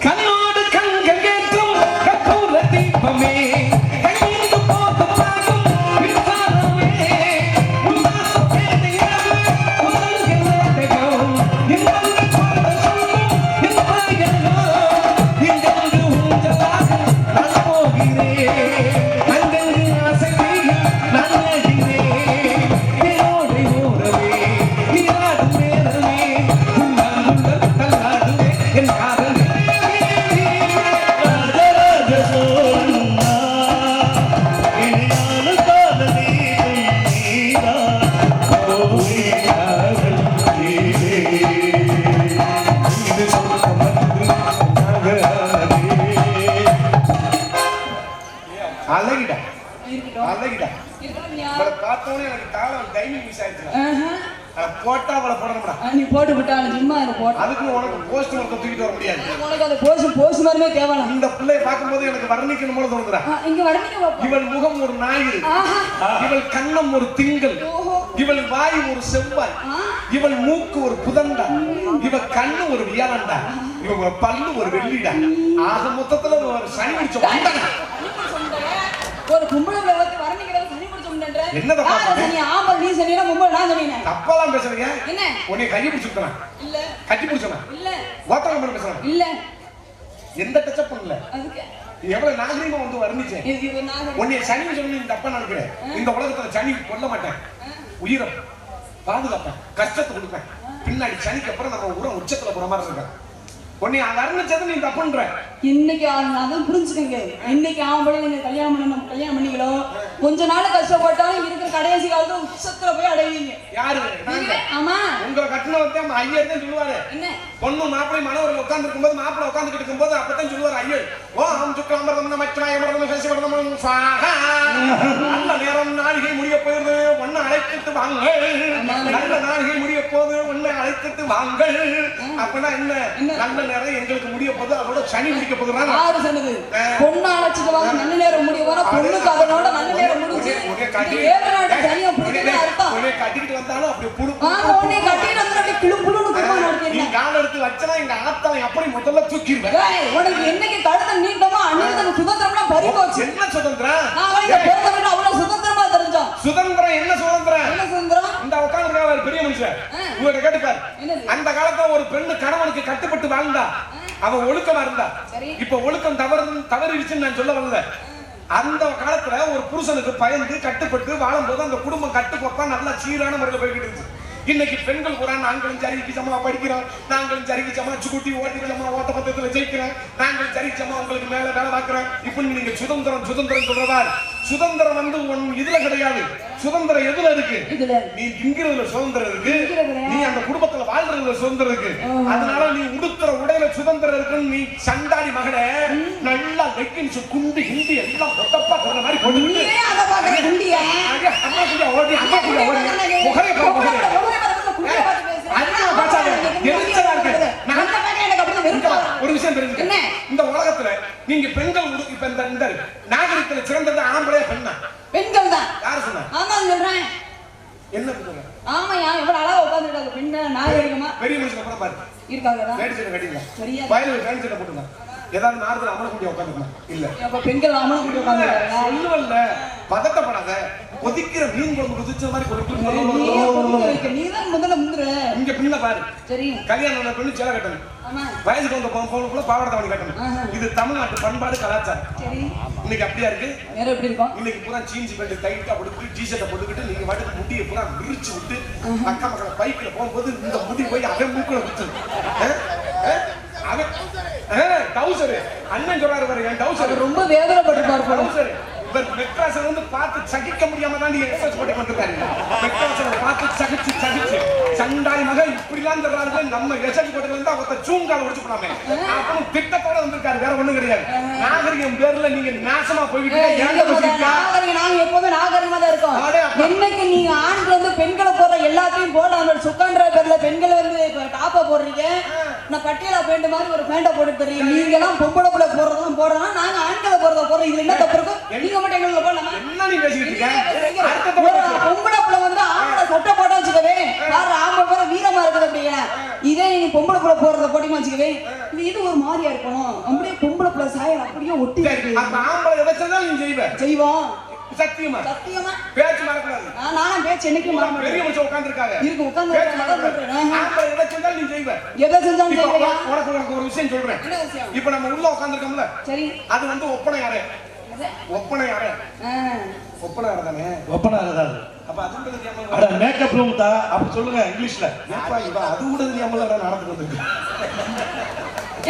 கண்ணோடு கண்கள் ஏற்றும் கற்பூர தீபமே கையிட்டு போட்டு பாடும் மின்சாரமே உல்லாச பேதையாவே உலகில் வேதகம் இன்பங்கள் பாட சொல்லும் இன்பையல்லோ இங்கெங்கு ஊஞ்சலாக நான் போகிறேன் அங்கெங்கு ஆசை தீயும் நான் நடிகிறேன் என்னோடை ஓரவே நீராடும் நேரமே உள்ளம் உள்ளம் தள்ளாடுவே என் காதல் அழகிடா அழகிடா இவளை பார்த்தோன்னே எனக்கு தாளம் டைமிங் மிஸ் ஆயிடுச்சு போட்டா அவளை போடணும்டா நீ போட்டு விட்டாலும் சும்மா அதை போட்டு அதுக்கு உனக்கு போஸ்ட் ஒர்க்க தூக்கிட்டு வர முடியாது உனக்கு அந்த போஸ் மாதிரியே தேவலாம் இந்த பிள்ளைய பார்க்கும்போது எனக்கு வர்ணிக்கணும் போல தோணுதுடா இங்க வர்ணிக்க இவள் முகம் ஒரு ஞாயிறு இவள் கண்ணம் ஒரு திங்கள் இவள் வாய் ஒரு செவ்வாய் இவள் மூக்கு ஒரு புதன்டா இவள் கண்ணு ஒரு வியாழன்டா இவங்க பல்லு ஒரு வெள்ளிடா ஆக மொத்தத்துல ஒரு சனி பிடிச்ச வந்தாங்க ஒரு கும்பல விளக்கு வர்ணிக்கிறது சனி பிடிச்சோம்ன்ற என்னடா சனி ஆம்பல் நீ சனினா கும்பல் நான் சனினே தப்பாலாம் பேசுறீங்க என்ன உன்னை கையை பிடிச்சிருக்கான் இல்ல கட்டி பிடிச்சனா இல்ல ஓத்தங்க பண்ண பேசுறான் இல்ல எந்த டச்சப் பண்ணல அதுக்கு எவ்வளவு நாகரீகமா வந்து வர்ணிச்சேன் இது நான் உன்னை சனி சொல்லி தப்பா நினைக்கிறேன் இந்த உலகத்துல சனி கொல்ல மாட்டேன் உயிரை பாதுகாப்பேன் கஷ்டத்தை கொடுப்பேன் பின்னாடி சனிக்கு அப்புறம் நம்ம ஊரை உச்சத்துல போற மாதிரி இருக்கேன் உன்னை வர்ணிச்சது நீ தப்புன்ற இன்னைக்கு அதான் புரிஞ்சுக்கங்க இன்னைக்கு ஆம்பளை நீங்க கல்யாணம் பண்ணிக்கலோ கொஞ்ச நாள் கஷ்டப்பட்டாலும் இருக்கிற கடைசி காலத்துல உச்சத்துல போய் அடைவீங்க யாரு ஆமா உங்களை கட்டின வந்து ஐயர் தான் சொல்லுவாரு என்ன பொண்ணு மாப்பிள்ளை மனவர்கள் உட்கார்ந்து இருக்கும்போது மாப்பிள்ளை உட்கார்ந்துட்டு இருக்கும்போது அப்பதான் சொல்லுவாரு ஐயர் ஓ அம் சுக்லாம்பரம் மச்சமாயமரம் சசிவர்ணமம் சுவாஹா நல்ல நேரம் நாளிகை முடிய போகுது ஒன்னு அழைத்துட்டு வாங்க நல்ல நாளிகை முடிய போகுது ஒன்னு அழைத்துட்டு வாங்க அப்படின்னா என்ன நல்ல நேரம் எங்களுக்கு முடிய போகுது அதோட சனி முடிக்க போகுதுன்னா யாரு சொன்னது பொண்ணு அழைச்சிட்டு வாங்க நல்ல நேரம் முடிய வர பொண்ணுக்கு அதனோட நல்ல நேரம் முடிஞ்சு தனியா பிடிக்கிறது அர்த்தம் கட்டிக்கிட்டு வந்தாலும் அப்படி புழு உன்னை கட்டிட்டு வந்து அப்படியே கிளு புழுன்னு குடும்பம் நீ நடத்திருந்தேன் கால எடுத்து வச்சனா எங்க ஆத்தாவை அப்படி முதல்ல தூக்கிடுவேன் உனக்கு என்னைக்கு கழுத்தை நீட்டமா அன்னைக்கு சுதந்திரம்லாம் பறி போச்சு என்ன சுதந்திரம் நான் இங்க பிறந்த வீட்டு அவ்வளவு சுதந்திரமா தெரிஞ்சோம் சுதந்திரம் என்ன சுதந்திரம் என்ன சுதந்திரம் இந்த உட்கார்ந்து பெரிய மனுஷன் உங்ககிட்ட கேட்டுப்பார் அந்த காலத்துல ஒரு பெண்ணு கணவனுக்கு கட்டுப்பட்டு வாழ்ந்தா அவ ஒழுக்கமா இருந்தா இப்ப ஒழுக்கம் தவறிடுச்சுன்னு நான் சொல்ல வரல அந்த காலத்துல ஒரு புருஷனுக்கு பயந்து கட்டுப்பட்டு வாழும்போது அந்த குடும்பம் கட்டுக்கோப்பா நல்லா சீரான முறையில் போய்கிட்டு இருந்துச்சு இன்னைக்கு பெண்கள் கூட நாங்களும் சரிக்கு சமமா படிக்கிறோம் நாங்களும் சரிக்கு சமா சுக்குட்டி ஓட்டிக்கிறோமா ஓட்ட பத்திரத்துல ஜெயிக்கிறோம் நாங்களும் சரிக்கு சமா உங்களுக்கு மேல வேலை பார்க்கிறோம் இப்ப நீங்க சுதந்திரம் சொல்றதா சுதந்திரம் வந்து இதுல கிடையாது சுதந்திரம் எதுல இருக்கு நீ திங்கிறதுல சுதந்திரம் இருக்கு நீ அந்த குடும்பத்துல வாழ்றதுல சுதந்திரம் இருக்கு அதனால நீ உடுத்துற உடையில சுதந்திரம் இருக்குன்னு நீ சண்டாடி மகனே நல்லா லெக்கின்ஸ் குண்டு ஹிந்தி எல்லாம் பொட்டப்பா சொல்ற மாதிரி போட்டு ஓடி ஒரு விஷயம் தெரிஞ்சுக்க இந்த உலகத்துல நீங்க பெண்கள் இப்ப இந்த நாகரிகத்துல சிறந்தது ஆம்பளையா பெண்ணா பெண்கள் தான் யாரு சொன்னா ஆமா சொல்றேன் என்ன சொல்றேன் ஆமாயா எவ்வளவு அழகா உட்கார்ந்துட்டாங்க பெண்கள் நாகரிகமா பெரிய மனுஷன் அப்புறம் பாரு இருக்காங்கடா பேண்ட் ஷர்ட் கட்டிங்க சரியா வயல்ல பேண்ட் ஷர்ட் போட்டுங்க ஏதாவது நார்மலா அமல கூட்டி உட்கார்ந்துக்கலாம் இல்ல அப்ப பெண்கள் அமல கூட்டி உட்கார்ந்துட்டாங்க சொல்லுவல்ல பதட்டப்படாத கொதிக்கிற மீன் குழம்பு கொதிச்ச மாதிரி கொதிக்கு நீதான் முதல்ல முந்துற இங்க பின்ன பாரு சரி கல்யாணம் பண்ணி சேலை கட்டணும் வயசுக்கு வந்த பொண்ணுக்குள்ள பாவாடை தாவணி கட்டணும் இது தமிழ்நாட்டு பண்பாடு கலாச்சாரம் சரி இன்னைக்கு அப்படியா இருக்கு வேற எப்படி இருக்கும் இன்னைக்கு பூரா ஜீன்ஸ் பேண்ட் டைட்டா போட்டு டி-ஷர்ட்டை போட்டுக்கிட்டு நீங்க வாட்டுக்கு முட்டியை பூரா விரிச்சு விட்டு அக்கா மக்களை பைக்ல போகும்போது இந்த முடி போய் அவன் மூக்குல குத்து அவன் டவுசர் அண்ணன் சொல்றாரு பாரு என் டவுசர் ரொம்ப வேதனைப்பட்டிருப்பாரு டவுசர் இவர் மெட்ராஸ்ல வந்து பார்த்து சகிக்க முடியாம தான் நீங்க எக்ஸஸ் போட்டு வந்திருக்காரு மெட்ராஸ்ல பார்த்து சகிச்சு சண்டாய் மகன் இப்படிலாம் தர்றாங்க நம்ம எசட் போட்டு வந்தா ஒருத்த சூங்கால ஒடிச்சு போடாம அப்புறம் திட்டத்தோட வந்திருக்காரு வேற ஒண்ணும் கிடையாது நாகரிகம் பேர்ல நீங்க நாசமா போய்விட்டு நாங்க எப்பவுமே நாகரிகமா தான் இருக்கோம் என்னைக்கு நீங்க ஆண்கள் வந்து பெண்களை போடுற எல்லாத்தையும் போடாம சுக்கான்ற பேர்ல பெண்களை வந்து டாப்பா போடுறீங்க நான் பட்டியலா பேண்ட் மாதிரி ஒரு பேண்டை போட்டு தரீங்க நீங்க எல்லாம் பொம்பளை புள்ள போடுறதும் போடுறோம் நாங்க ஆண்களை போடுறத போடுறோம் இதுல என்ன தப்பு இருக்கு நீங்க மட்டும் எங்களை போடலாமா என்ன நீ பேசிக்கிட்டு இருக்க பொம்பளை புள்ள வச்சுக்கவே இது ஒரு மாதிரியா இருக்கணும் அப்படியே பொம்பளை பிள்ளை சாயல் அப்படியே ஒட்டி அப்ப ஆம்பளை எதை செஞ்சாலும் நீ செய்வ செய்வோம் சத்தியமா சத்தியமா பேச்சு மறக்கூடாது நானும் பேச்சு என்னைக்கும் மறக்க பெரிய மாட்டேன் மனுஷன் உட்கார்ந்திருக்காங்க இருக்கு உட்கார்ந்து ஆம்பளை எதை செஞ்சாலும் நீ செய்வ எதை செஞ்சாலும் இப்ப செய்வியா உனக்கு ஒரு விஷயம் சொல்றேன் என்ன விஷயம் இப்ப நம்ம உள்ள உட்கார்ந்திருக்கோம்ல சரி அது வந்து ஒப்பனை அறை ஒப்பனை அறை ஒப்பனை அறை தானே ஒப்பனாரதாது அப்ப அது கூட தெரியாம அட மேக்கப் ரூம் தான் அப்படி சொல்லுங்க இங்கிலீஷ்ல ஏப்பா இவ அது கூட தெரியாம நடந்துட்டு வந்திருக்கு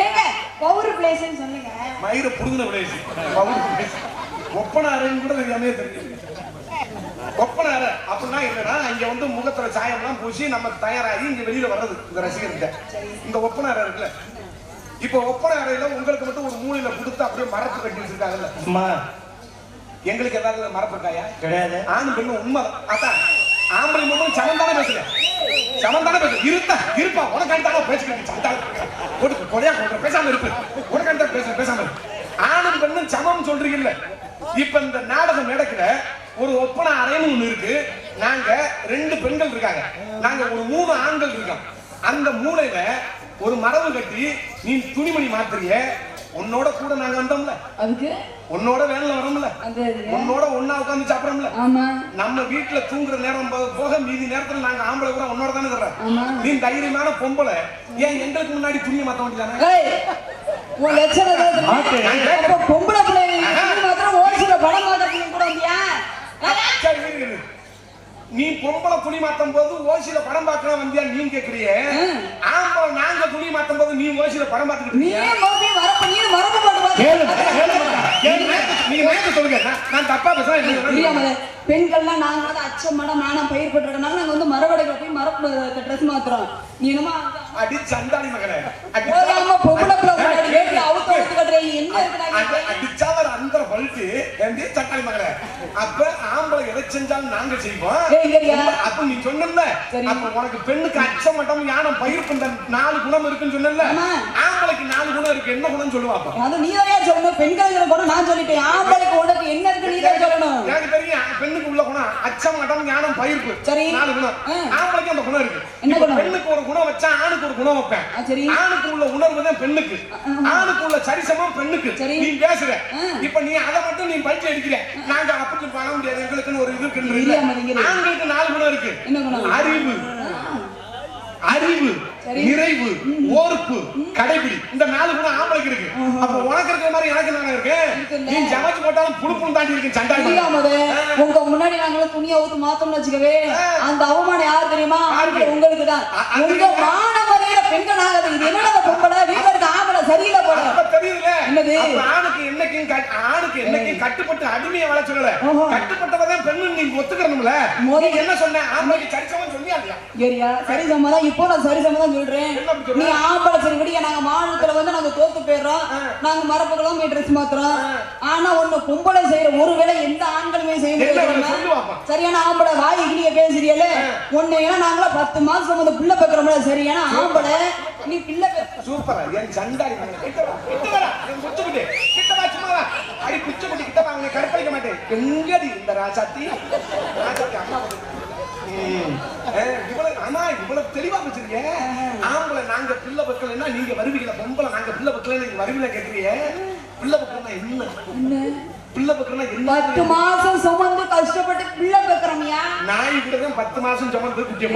ஏங்க பவர் பிளேஸ்னு சொல்லுங்க மயிர புடுங்கின பிளேஸ் ஒப்பனை அறைன்னு கூட தெரியாமே தெரியும் ஒப்பனை அறை அப்படின்னா என்னன்னா இங்க வந்து முகத்துல சாயம்லாம் பூசி நம்ம தயாராகி இங்க வெளியில வர்றது இந்த ரசிகர்கிட்ட இந்த ஒப்பனை அறை இருக்குல்ல இப்ப ஒப்பனை அறையில உங்களுக்கு மட்டும் ஒரு மூலையில கொடுத்து அப்படியே மரத்து கட்டி வச்சிருக்காங்கல்ல அம்மா எங்களுக்கு ஏதாவது மரப்பு இருக்காயா கிடையாது ஆண் பெண்ணு உண்மை அதான் ஆம்பளை மட்டும் சமந்தானே பேசுறேன் சமந்தானே பேசு இருப்பா உனக்கு அடுத்தாலும் பேசுகிறேன் சந்தான போட்டு கொலையா போடுற பேசாம இருப்பு உனக்கு அடுத்த பேசாம இருக்கு ஆணும் பெண்ணும் சமம் சொல்றீங்கல்ல இப்ப இந்த நாடகம் நடக்கிற ஒரு ஒப்பனை அறைன்னு ஒண்ணு இருக்கு நாங்க 2 பெண்கள் இருக்காங்க நாங்க ஒரு 3 ஆண்கள் இருக்கோம் அந்த மூலையில ஒரு மரபு கட்டி நீ துணிமணி மாத்துறிய உன்னோட கூட நாங்க வந்தோம்ல அதுக்கு உன்னோட வேலைல வரோம்ல உன்னோட ஒண்ணா உட்கார்ந்து சாப்பிடுறோம்ல ஆமா நம்ம வீட்டுல தூங்குற நேரம் போக மீதி நேரத்துல நாங்க ஆம்பளை கூட உன்னோட தானே தர்றோம் நீ தைரியமான பொம்பளை ஏன் எங்களுக்கு முன்னாடி துணியை மாத்த வேண்டியதானே உன் லட்சணம் பொம்பளை பிள்ளை மாத்திரம் ஓடிச்சுல படம் மாத்திரம் கூட வந்தியா நீ பொம்பளை துணி மாத்தும் போது ஓசியில படம் பார்க்கலாம் வந்தியா நீ கேக்குறியே ஆம்பளை நாங்க துணி மாத்தும் போது நீ ஓசியில படம் பார்த்துக்கிட்டு சொல்லுங்க நான் தப்பா பேசுறேன் பெண்கள்லாம் நாங்க வந்து அச்சம் மடம் நானும் பயிர் போட்டுருக்கனால நாங்க வந்து மரவடைகளை போய் மரப்பு ட்ரெஸ் மாத்துறோம் நீ என்னமா அடி சண்டாளி மகளே பொம்பளை பிள்ளை அவுத்து கட்டுறீங்க என்ன இருக்கு அடிச்சாவர் அந்த பழுத்து எந்த சண்டாளி மகளே அப்ப ஆம்பளை எதை செஞ்சாலும் நாங்க செய்வோம் அப்ப நீ சொன்னல அப்ப உனக்கு பெண்ணுக்கு அச்சம் மட்டம் ஞானம் பயிர் பண்ற 4 குணம் இருக்குன்னு சொன்னல ஆம்பளைக்கு 4 குணம் இருக்கு என்ன குணம் சொல்லுவாப்ப அது நீதான் சொல்லணும் பெண்களுக்கு குணம் நான் சொல்லிட்டேன் ஆம்பளைக்கு உனக்கு என்ன இருக்கு நீதான் சொல்லணும் எனக்கு தெரியும் பெண்ணுக்கு உள்ள குணம் அச்சம் மட்டம் ஞானம் பயிர்ப்பு சரி 4 குணம் ஆம்பளைக்கு அந்த குணம் இருக்கு என்ன குணம் பெண்ணுக்கு ஒரு குணம் வச்சா ஆணுக்கு ஒரு குணம் வைப்பேன் ஆணுக்கு உள்ள உணர்வு தான் பெண்ணுக்கு ஆணுக்கு உள்ள சரிசமம் பெண்ணுக்கு நீ பேசுற இப்ப நீ அதை மட்டும் நீ பயிற்சி எடுக்கிற நாங்க அப்படி பண்ண முடியாது எங்களுக்குன்னு ஒரு இது இருக்கு ஆண்களுக்கு 4 குணம் இருக்கு அறிவு நிறைவு ஓர்ப்பு கடைபிடி இந்த 4 குணம் ஆம்பளைக்கு இருக்கு அப்ப உனக்கு இருக்கிற மாதிரி எனக்கு நானே இருக்கு நீ ஜமச்சு போட்டாலும் புழுப்பும் தாண்டி இருக்கு சண்டாளி உங்க முன்னாடி நாங்களும் துணியை ஊத்து மாத்தோம்னு வச்சுக்கவே அந்த அவமானம் யாரு தெரியுமா ஆண்கள் உங்களுக்கு தான் உங்க மாணவரையில பெண்கள் ஆகுது இது என்னடா பொம்பளை வீட்டுல இருக்க ஆம்பளை சரியில்லை போல தெரியுதுல என்னது ஆணுக்கு என்னைக்கும் கட்டுப்பட்டு அடிமையை வள சொல்லல கட்டுப்பட்டவதான் பெண்ணு நீங்க ஒத்துக்கணும்ல நீ என்ன சொன்ன ஆம்பளைக்கு சரிசமம் சொன்னியா இல்லையா ஏரியா சரிசமதான் இப்போ நான் சரிசமதான் சொல்றேன் நீ ஆம்பளை சரி விடிய நாங்க மாநிலத்துல வந்து நாங்க தோத்து போயிடுறோம் நாங்க மரப்புகளும் ட்ரெஸ் மாத்துறோம் ஆனா ஒண்ணு பொம்பளை செய்யற ஒருவேளை எந்த ஆண்களுமே செய்ய முடியாது சரியான ஆம்பளை வாய் இடிய பேசுறியல ஒண்ணு ஏன்னா நாங்களா 10 மாசம் வந்து பிள்ளை பெக்கிறோம்ல சரியான ஆம்பளை நீ பிள்ளை சூப்பரா என் சண்டாளி கிட்டவா என் குச்சுக்குட்டி கிட்டவா சும்மா அடி குச்சுக்குட்டி கிட்டவா அவனை கற்பழிக்க மாட்டேன் எங்கடி இந்த ராசாத்தி அம்மா இவ்வளவு தெளிவா வச்சிருக்கேன் ஆம்பளை நாங்க பிள்ளை பக்கலன்னா நீங்க வருவீங்களா பொம்பளை நாங்க பிள்ளை பக்கல நீங்க வருவீங்களா கேக்குறீங்க பிள்ளை பக்கலன்னா என்ன பிள்ளை பக்கலன்னா என்ன 10 மாசம் சுமந்து கஷ்டப்பட்டு பிள்ளை பெக்கிறோம்யா நாய் கூட தான் 10 மாசம் சுமந்து குட்டி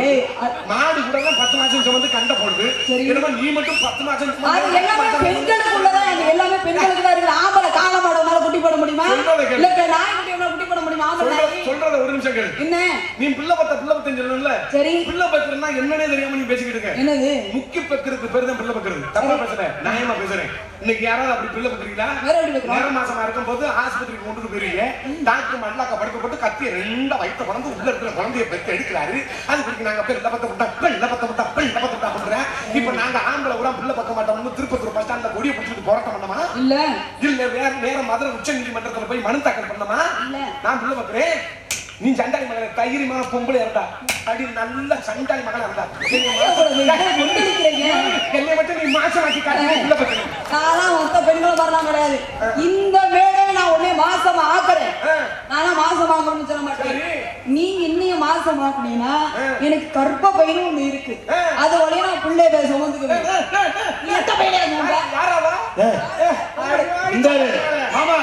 மாடு கூட தான் 10 மாசம் சுமந்து கண்ட போடுது என்னமா நீ மட்டும் 10 மாசம் அது எல்லாமே பெண்களுக்குள்ளதான் அது எல்லாமே பெண்களுக்கு தான் இருக்கு ஆம்பளை கால மாடனால குட்டி போட முடியுமா இல்ல நாய் குட்டியால குட்டி போட முடியுமா ஆம்பளை சொல்றத ஒரு நிமிஷம் கேளு என்ன நீ பிள்ளை பத்தன்னு சொல்லணும்ல சரி பிள்ளை பக்கறனா என்னன்னே தெரியாம நீ பேசிக்கிட்டு இருக்க என்னது முக்கி பக்கறதுக்கு பேர் தான் பிள்ளை பக்கறது தப்பா பேசுறேன் நியாயமா பேசுறேன் இன்னைக்கு யாராவது அப்படி பிள்ளை பக்கறீங்களா நேர மாசமா இருக்கும்போது ஆஸ்பத்திரிக்கு கொண்டு போறீங்க டாக்டர் மல்லாக்க படுக்க போட்டு கத்திய 2 வயித்த குழந்தை உள்ள இருக்கிற குழந்தைய பெத்து எடுக்கிறாரு அதுக்கு நாங்க பிள்ளை பத்த பண்றேன் இப்ப நாங்க ஆம்பளை கூட பிள்ளை பக்க மாட்டோம்னு திருப்பத்தூர் பஸ் ஸ்டாண்ட்ல கொடியை பிடிச்சிட்டு போராட்டம் பண்ணமா இல்ல வேற மதுரை உச்ச நீதிமன்றத்துல போய் மனு தாக்கல் பண்ணமா நான் பிள்ளை பக்கிறேன் நீ சண்டாளி மகளை தைரியமான பொம்பளை இருந்தா அப்படி நல்ல சண்டாளி மகளை இருந்தா என்னை மட்டும் நீ மாசமாக்கி காட்டி பிள்ளை பக்கிறேன் நான்லாம் மொத்த பெண்களும் வரலாம் கிடையாது இந்த மேடையை நான் உடனே மாசமா ஆக்குறேன். நானா மாசம் ஆகணும்னு சொல்ல மாட்டேன். நீங்க இன்னையும் மாசம் ஆக்குனீங்கன்னா எனக்கு கற்ப பையனும் ஒண்ணு இருக்கு. அது வழியா நான் பிள்ளை பேச சுமந்துக்குவேன். நீ எத்த பையனே இந்த மாமா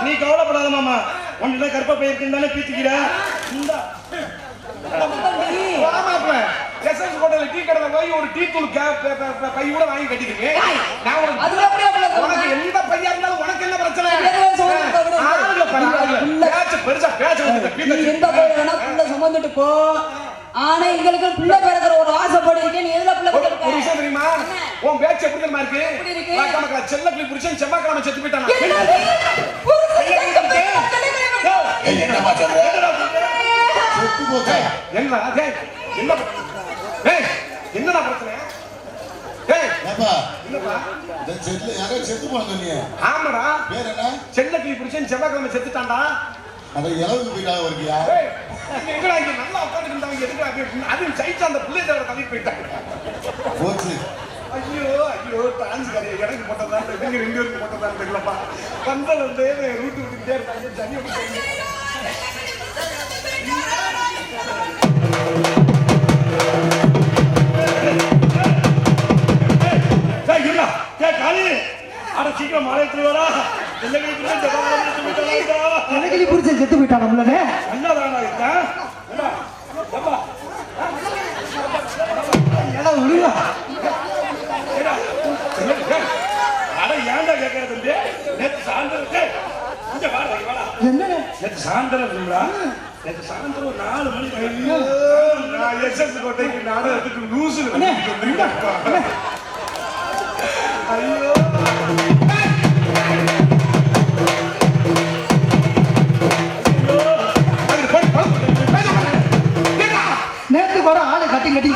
நீ கவலைப்படாத மாமா. உன்ன கற்ப பையன் இருக்குன்னு பீத்திக்கிற. இந்த எஸ்எஸ் ஹோட்டல்ல டீ கடையில போய் ஒரு டீ தூள் பை கூட வாங்கி கட்டிக்கிறீங்க. நான் உனக்கு எந்த பையா இருந்தாலும் உனக்கு என்ன பிரச்சனை? ஆளுல பரவாயில்ல. பெருசா பேச எந்த பையன் வேணா புள்ள சுமந்துட்டு போ. ஆனா எங்களுக்கு பிள்ளை பிறக்கிற ஒரு ஆசைப்படி இருக்கேன். நீ எதுல பிள்ளை பிறக்க? ஒரு விஷயம் தெரியுமா? உன் பேச்சு எப்படி தெரியுமா இருக்கு? மக்கா செல்லக்கிளி புருஷன் செவ்வாய்க்கிழமை செத்து போயிட்டானா? என்னமா சொல்ற? செத்து போச்சா? என்ன என்ன என்னடா பிரச்சனை? ஏப்பா என்னப்பா இந்த செட்ல யாரோ செத்து போன சொன்னீங்க. ஆமாடா. பேர் என்ன? செல்லக்கிளி புருஷன் செவ்வாய்க்கிழமை செத்துட்டான்டா. அத இளவுக்கு போயிட்டாக இருக்கியா? எங்கடா இங்க நல்லா உட்கார்ந்து இருந்தாங்க. எதுக்கு அது சைச்சா அந்த புள்ளைய தவிர தள்ளி போயிட்டாங்க. போச்சு. ஐயோ ஐயோ டான்ஸ் கரையை எனக்கு போட்டதா இவங்க 2 பேருக்கு போட்டதா தெரியலப்பா. பந்தல் வந்து ரூட்டு விட்டுக்கிட்டே இருக்காங்க. ஜன்னி விட்டு சீக்கிரம் மாலையத்துல வரா. எனக்கிளி புரிச்ச செத்து போயிட்டான் நம்மளே. என்னதானா இருக்கா? ஏடா விடுவா. அட ஏன்டா கேக்குறது தம்பி? நேத்து சாயந்தரம் இங்க வாடா. என்ன நேத்து சாயந்தரம் இல்லடா. நேத்து சாயந்தரம் 4 மணிக்கு நான் எஸ்எஸ் கோட்டைக்கு நாடகத்துக்கு லூசுல வந்திருக்கேன். ஐயோ நேத்து கூட ஆளை கட்டி கட்டி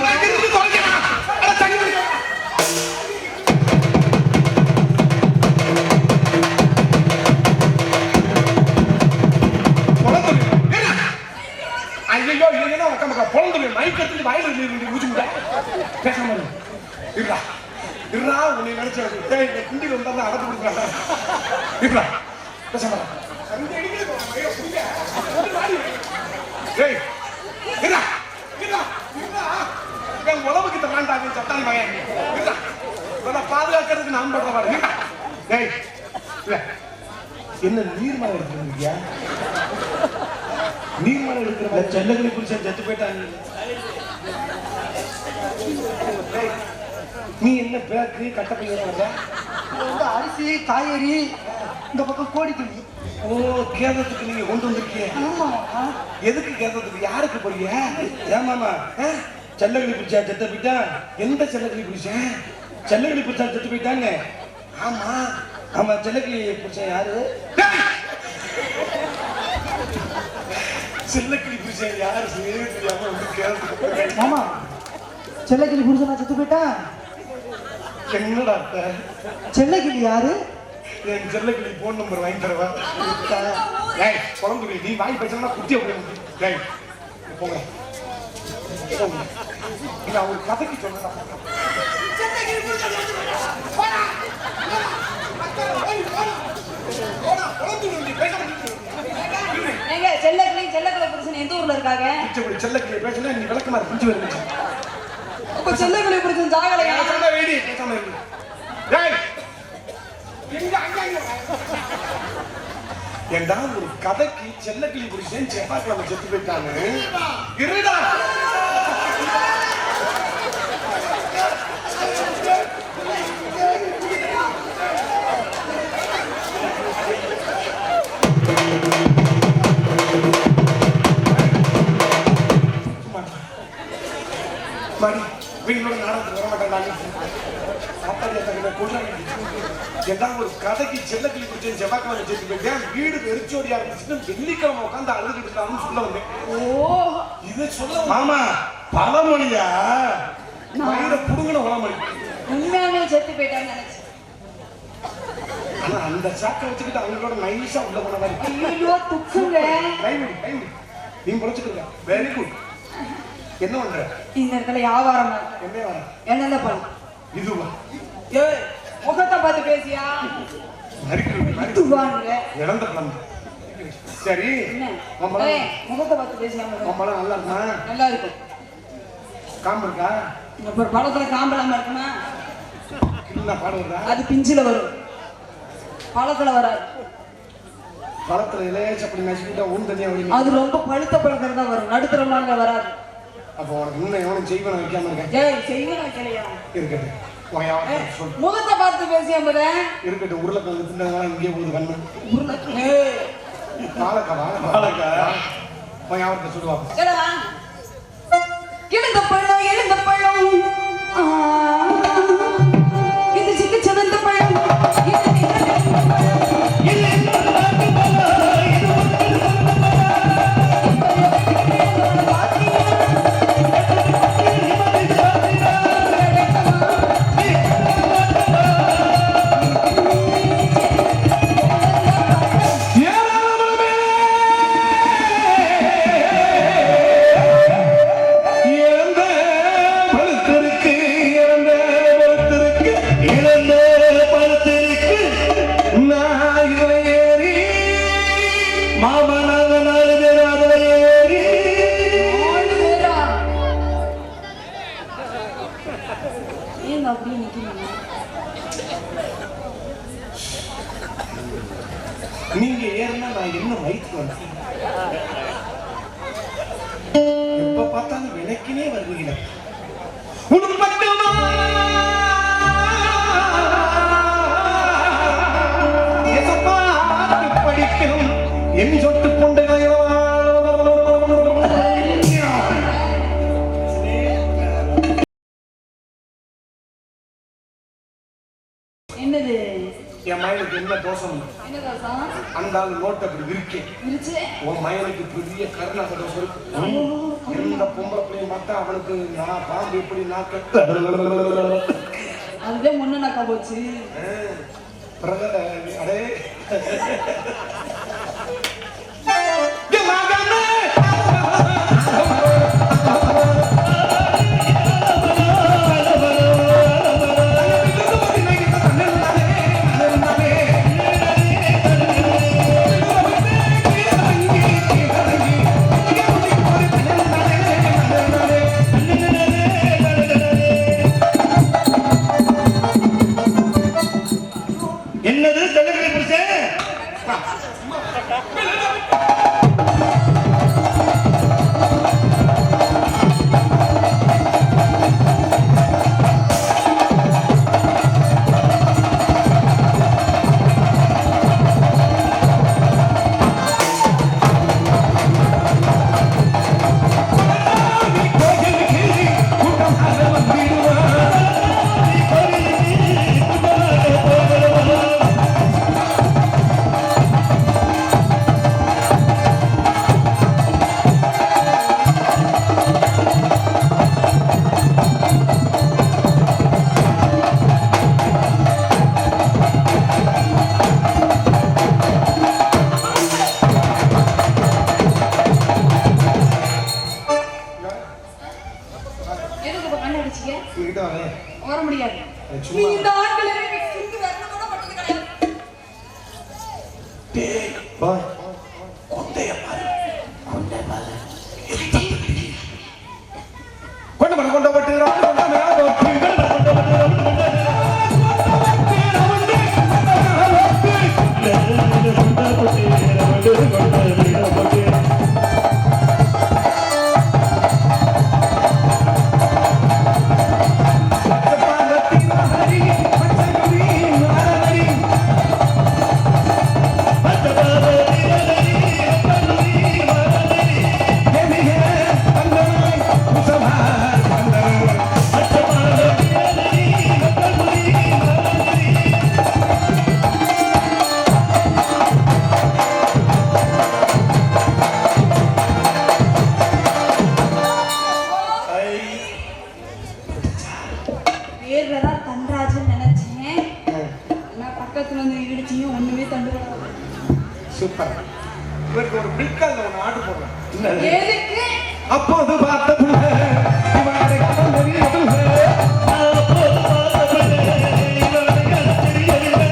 ஐயோ இல்லைன்னா உட்காந்து பொழந்து மைக் எடுத்துட்டு வாயில ஊதிமுட்டா பேசாம இருடா இருடா. உன்னை நினைச்ச குண்டியில் வந்தா அடத்து கொடுக்குறா. இருடா பேசாம உழவுக்கு தராண்டாங்க சத்தானி மகன். பாதுகாக்கிறதுக்கு நான் பண்ற மாதிரி. என்ன நீர்மலை எடுத்துருக்கியா? நீர்மலை எடுக்கிற செல்லகிரி புருஷன் செத்து போயிட்டாங்க. நீ என்ன பேக்கு கட்டப்பையா வர்ற? அரிசி காய்கறி இந்த பக்கம் கோடிக்கணி. ஓ கேதத்துக்கு நீங்க கொண்டு வந்திருக்கீங்க. எதுக்கு கேதத்துக்கு? யாருக்கு போறீங்க? ஏமாமா செல்லகிரி புருஷா செத்து போயிட்டா. எந்த செல்லகிரி புருஷன்? செல்லகிரி புருஷா செத்து போயிட்டாங்க. ஆமா ஆமா செல்லகிரி புருஷன் யாரு? செல்லக்கிளி புருஷன் யாரு தெரியாம வந்து கேதத்துக்கு. ஆமா செல்லக்கிளி புருஷனா செத்து போயிட்டான். என்னடா செல்லக்கிளி யாரு? என் செல்லக்கிளி போன் நம்பர் வாங்கி தரவா? குழம்பு நீ வாங்கி பேசணும்னா குத்தி அப்படி போங்க. நான் ஒரு கதைக்கு சொன்னேன். செல்லக்கிளி புருஷன் எந்த ஊர்ல இருக்காங்க? செல்லக்கிளி பேசல நீ விளக்கமா பிடிச்சு வருது. அப்ப செல்லக்கிளி புருஷன் ஜாகலையா? ஏண்டா ஒரு கதைக்கு செல்லக்கிளி புருஷன் செவ்வாய்க்கிழமை செத்து போயிட்டாங்க. இருடா மாடி வீங்களோட நாடகத்துக்கு வர மாட்டாங்க. ஒரு கதைக்கு செல்லக்கிளி பிடிச்ச செவ்வாய்க்கிழமை செத்து போயிட்டேன். வீடு வெறிச்சோடியா இருந்துச்சுன்னு வெள்ளிக்கிழமை உட்காந்து அழுதுகிட்டு இருக்காங்கன்னு சொல்ல வந்தேன். ஓ இதை சொல்ல மாமா பழமொழியா? வயிற புடுங்கின பழமொழி. உண்மையாவே செத்து போயிட்டான்னு நினைச்சேன். ஆனா அந்த சாக்கை வச்சுக்கிட்டு அவங்களோட நைஸா உள்ள போன மாதிரி. ஐயோ துக்குங்க. கைவிடி நீ பொழைச்சிட்டு இருக்க. Very good. என்ன பண்ற? இந்த இடத்துல வியாபாரம் என்ன வியாபாரம்? என்னென்ன பண்ண? இதுவா? ஏய் முகத்தை பார்த்து பேசியா? இது வாங்க இழந்த பழம். சரி என்ன உன் பழம் ஏய், முகத்தை பார்த்து பேசியாம உன் பழம் நல்லா இருக்குமா? நல்லா இருக்கும். காம்பு இருக்கா? அப்புறம் பழத்துல காம்பலாம இருக்குமா? இல்ல பாடு வருதா? அது பிஞ்சில வரும், பழத்துல வராது. பழத்துல இலையாச்சு அப்படி நசுக்கிட்டா ஊன் தனியா வரும். அது ரொம்ப பழுத்த பழத்துல தான் வரும், நடுத்தர மாங்க வராது. அப்போ உனக்கு இன்னும் எவனும் செய்வன வைக்காம இருக்கேன். ஏய் செய்வன வைக்கலையா? இருக்கட்டும் உன் வியாபாரத்தை சொல்லு. முகத்தை பார்த்து பேசியாம இருக்கட்டும். உருளைக்கிழங்கு தின்னதுனால இங்கே போகுது கண்ணு. வாழைக்கா உன் வியாபாரத்தை சொல்லுவாங்க. எழுந்த பழம் எழுந்த பழம் இது சிக்கு சிவந்த பழம் நீங்க ஏறினா நான் என்ன வயிற்று வந்தேன். எப்ப பார்த்தாலும் விலைக்கினே வருவீங்க. படிக்கும் என் சொட்டு கொண்டு என்னது என் மயனுக்கு என்ன தோஷம்? என்ன தோசம்? அந்த ஆள் நோட்டை அப்படி விரிக்கேன். உன் மயனுக்கு பெரிய கருணா தோஷம். எந்த பொம்பளை பிள்ளையும் பார்த்தா அவனுக்கு நான் பாம்பு எப்படி நாக்க அதுதான் முன்ன நாக்கா போச்சு. அடே என்னது தலைவரை புடிச்சே வர முடியாது. நீ இந்த ஆட்களை சிந்து வரணும் கூட பட்டது கிடையாது. டேய் வா கொண்டைய பாரு. கொண்ட பட்டு சூப்பர். இவருக்கு ஒரு பில்கால் ஒன்று ஆர்டர் போடுறேன். எதுக்கு? அப்போது பார்த்த புள்ள இவரை கண்டறியவில்லை. அப்போது பார்த்த புள்ள இவரை கண்டறியவில்லை.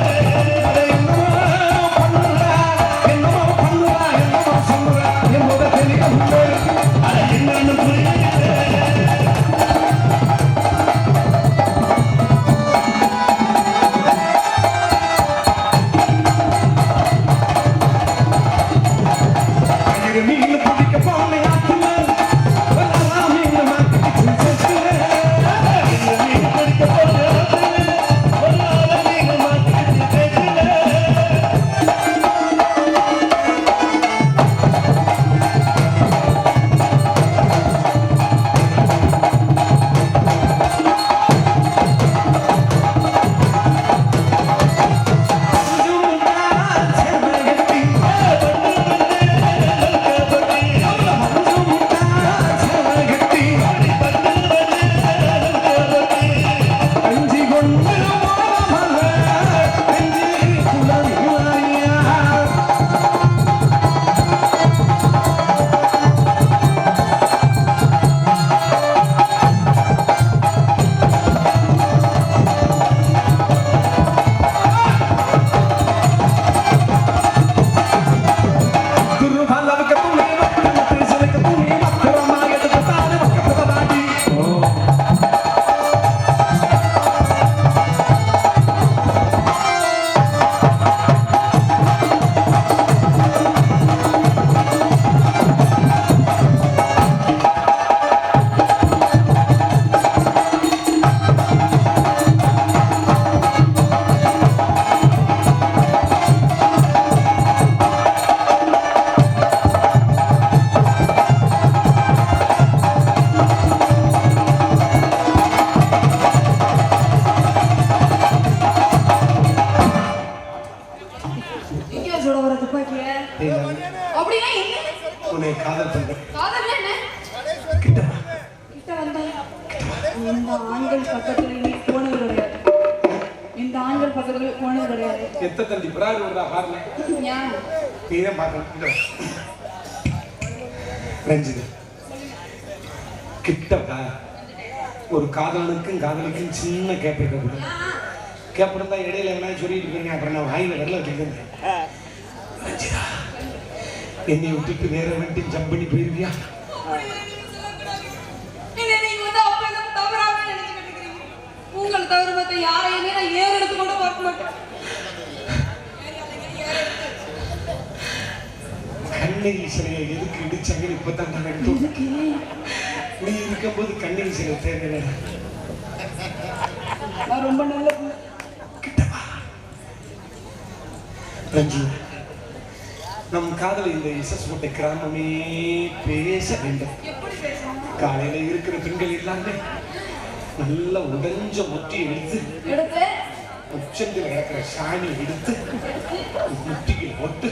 கிட்ட வந்தா இந்த ஆண்கள் பக்கத்துல நீ போனது கிடையாது. இந்த ஆண்கள் பக்கத்துல போனது கிடையாது. எத்த தண்டி பிராடு வந்தா பாருங்க. ஏன் நீதான் பார்க்கணும். ரஞ்சிதா கிட்டவா ஒரு காதலனுக்கும் காதலிக்கும் சின்ன கேப் இருக்க கேப் இருந்தா இடையில என்ன சொல்லிட்டு போயிருங்க. அப்புறம் நான் வாயில வரல வச்சுருந்தேன். ரஞ்சிதா என்னை விட்டுட்டு வேற வந்துட்டு ஜம்ப் பண்ணி போயிருவியா? உங்களை தவிர மத்த யாரையுமே நான் ஏறு எடுத்து கொண்டு பார்க்க மாட்டேன். கண்ணகி சிலையை எதுக்கு இடிச்சாங்க இப்பதான் நான் எடுத்து நீ இருக்கும்போது கண்ணகி சிலை தேவையில்லை. நான் ரொம்ப நல்ல ரஞ்சி நம் காதல் இந்த இசஸ்கோட்டை கிராமமே பேச வேண்டும். காலையில இருக்கிற பெண்கள் எல்லாமே நல்ல உடைஞ்ச முட்டியை எடுத்து உச்சத்தில் கிடக்கிற சாணி எடுத்து முட்டிக்கு போட்டு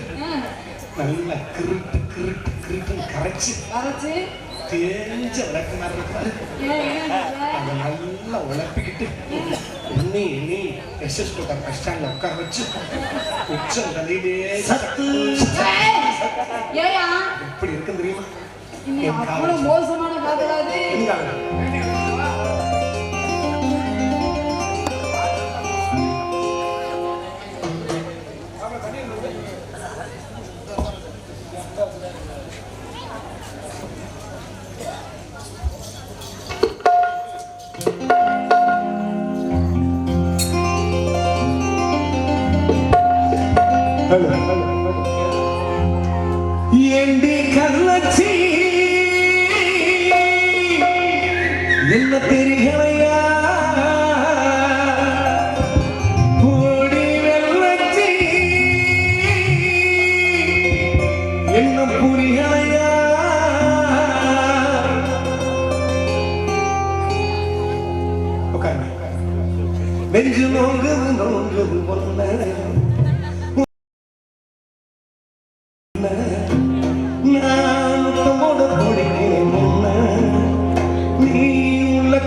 நல்லா கிருட்டு கிருட்டு கிருட்டுன்னு கரைச்சு தேஞ்ச விளக்கு மாதிரி இருக்காரு. அதை நல்லா உழப்பிக்கிட்டு நீ எஸ்எஸ் கோட்டை பஸ் ஸ்டாண்ட்ல உட்கார வச்சு உச்சம் தலையிலே எப்படி இருக்குன்னு தெரியுமா? மோசமான காதலாது. ஏண்டி கள்ளச்சி என்ன தெரியலையா? ஓடி வெள்ளச்சி என்ன புரியலையா? நெஞ்சு நோங்குது நோங்குது பொண்ணு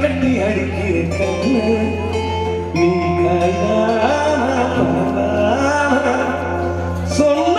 கட்டி அடிக்கிற கண்ணு நீ சொன்ன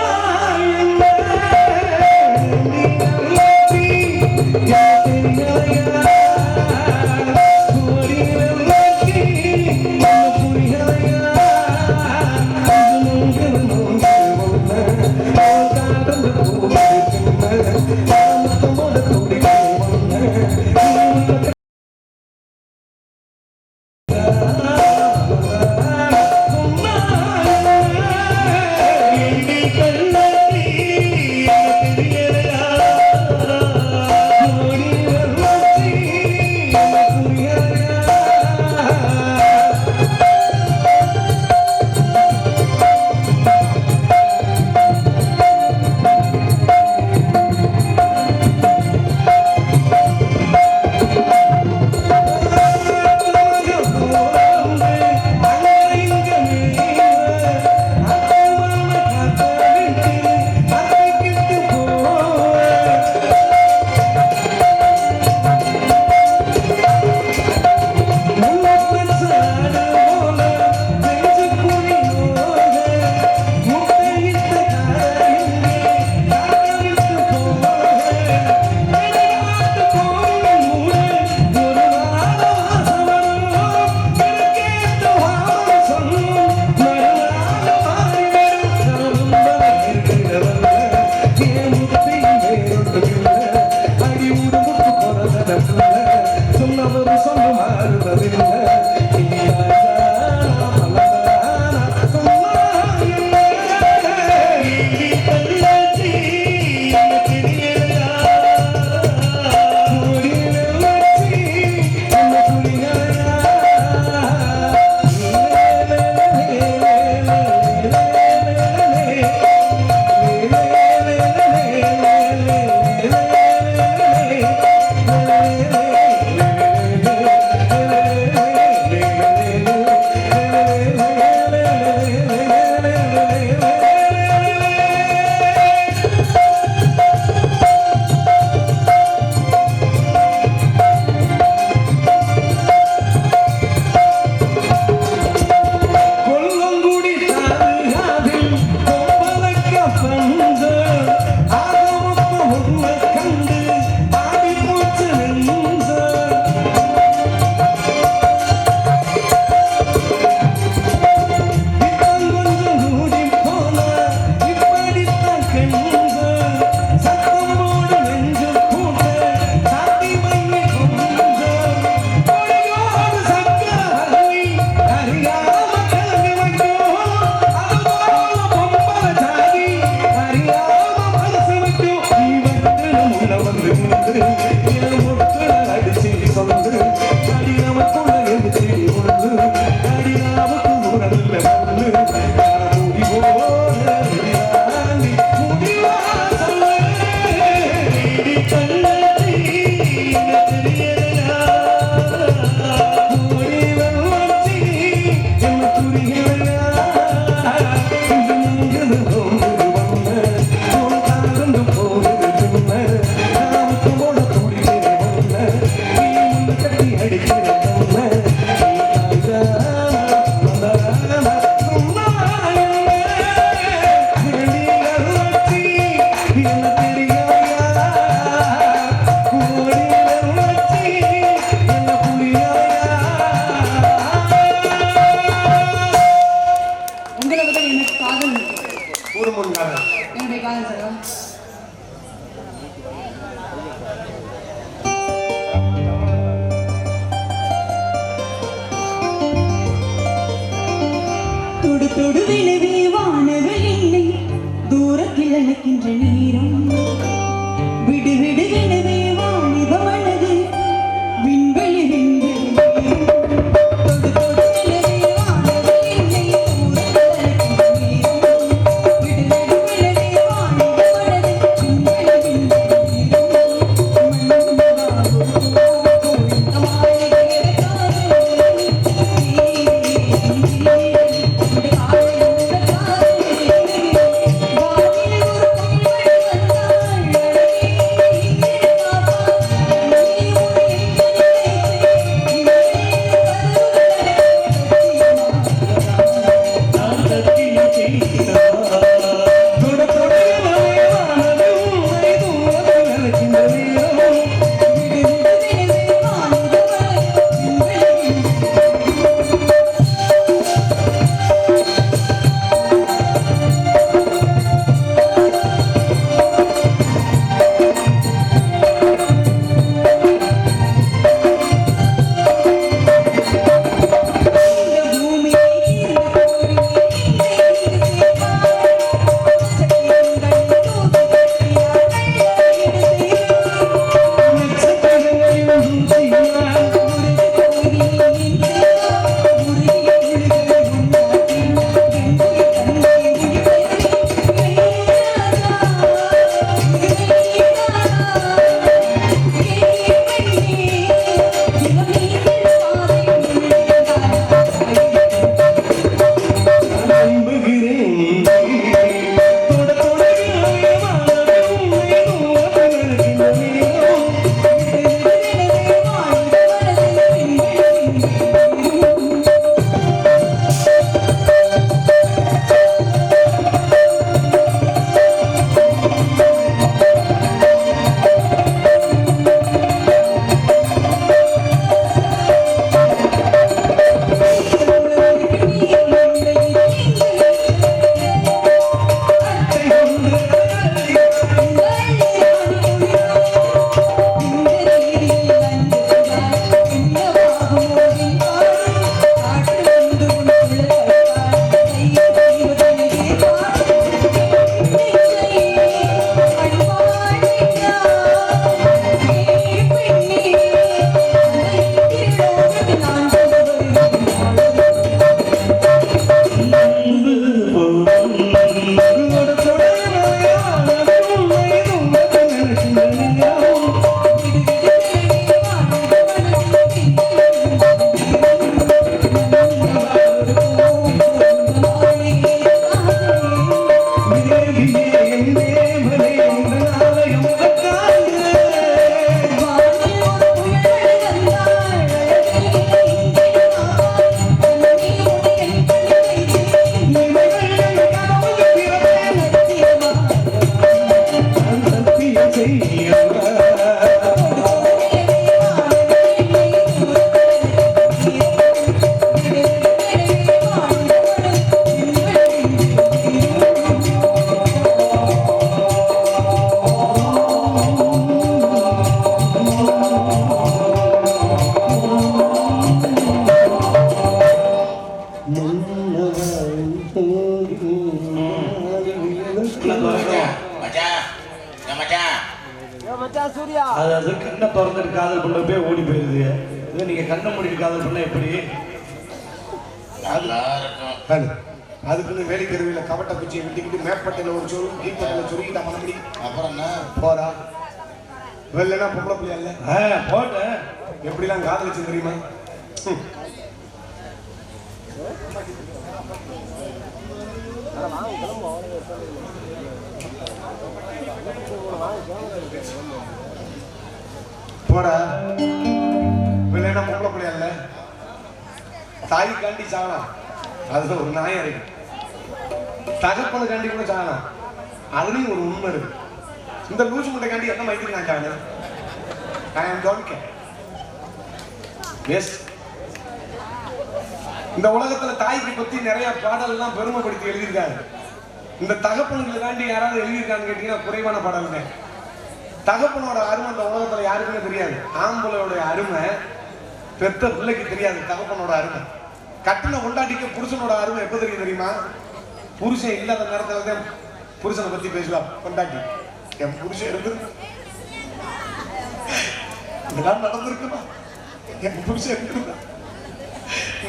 Hey, தொடுவினவே வானவில் என்னை தூரத்தில் அழைக்கின்ற நேரம் விடு விடு வினவே வாணிப மனது விண்வெளி விண்வெளி தொடு தொடு வினவே வானவில் என்னை தூரத்தில் அழைக்கின்ற நேரம் விடு விடு வினவே வாணிப மனது விண்வெளி விண்வெளி அது கண்ணை திறந்துட்டு காதல் பண்ண போய் ஓடி போயிருது. இது நீங்க கண்ணை மூடிட்டு காதல் பண்ண எப்படி? அதுக்குன்னு வேலை தெருவில் கவட்ட குச்சியை விட்டுக்கிட்டு மேற்பட்டையில் ஒரு சொரு கீழ்பட்டையில் சொருக்கிட்டா மனப்படி அப்புறம் என்ன போறா வெள்ளனா பொம்பளை பிள்ளையா இல்ல போட்டேன். எப்படிலாம் காதலிச்சு தெரியுமா? போடா வெள்ளனா பொம்பளை பிள்ளையா இல்ல தாய்க்காண்டி சாகலாம், அதுல ஒரு நியாயம் இருக்கு. தகப்பனுக்காண்டி கூட சாகலாம், அதுலயும் ஒரு உண்மை இருக்கு. இந்த லூசு முட்டைக்காண்டி என்ன மைக்கு நான் சாகணும்? I am don't care. Yes. இந்த உலகத்துல தாய்க்கு பத்தி நிறைய பாடல்லாம் பெருமைப்படுத்தி எழுதியிருக்காங்க. இந்த தகப்பனுக்காண்டி யாராவது எழுதியிருக்கான்னு கேட்டீங்கன்னா குறைவான பாடல்ங்க. தகப்பனோட அருமை இந்த உலகத்துல யாருக்குமே தெரியாது. ஆம்பளையோட அருமை பெத்த பிள்ளைக்கு தெரியாது. தகப்பனோட அருமை கட்டின கொண்டாட்டிக்கு புருஷனோட அருமை எப்ப தெரியும் தெரியுமா? புருஷன் இல்லாத நேரத்துல தான் புருஷனை பத்தி பேசுவா கொண்டாட்டி. என் புருஷன் இருந்து இதெல்லாம் நடந்திருக்குமா? என் புருஷன் இருந்து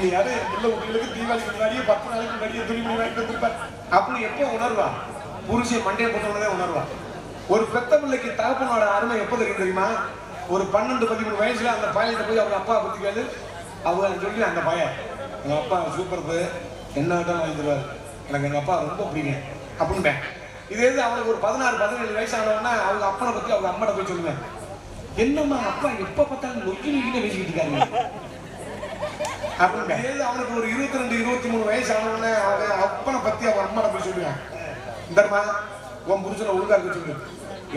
நீ யாரே உள்ள உங்களுக்கு தீபாவளிக்கு முன்னாடியே 10 நாளைக்கு முன்னாடியே துணிமணி வாங்கிட்டு வந்திருப்பேன் அப்படின்னு எப்போ உணர்வா? புருஷன் மண்டையை போட்டவனே உணர்வா. ஒரு பெத்த பிள்ளைக்கு தகப்பனோட அருமை எப்போ தெரியும் தெரியுமா? ஒரு 12-13 வயசுல அந்த பையன்கிட்ட போய் அவங்க அப்பா பத்தி கேளு. அவங்க சொல்லி அந்த பையன் எங்க அப்பா சூப்பர் என்ன வாங்கி தருவாரு, எனக்கு எங்க அப்பா ரொம்ப பிடிக்கும் அப்படின்பேன். இதே இது அவனுக்கு ஒரு 16-17 வயசு ஆனவனா அவங்க அப்பனை பத்தி அவங்க அம்மாட்ட போய் சொல்லுவேன், என்னம்மா அப்பா எப்ப பார்த்தாலும் நொக்கி நொக்கிட்டே பேசிக்கிட்டு இருக்காரு அப்படின்னு. இதே இது அவனுக்கு ஒரு 22-23 வயசு ஆனவன அவங்க அப்பனை பத்தி அவங்க அம்மாட்ட போய் சொல்லுவேன், இந்தம்மா உன் புருஷனை ஒழுங்கா இருக்க சொல்லு,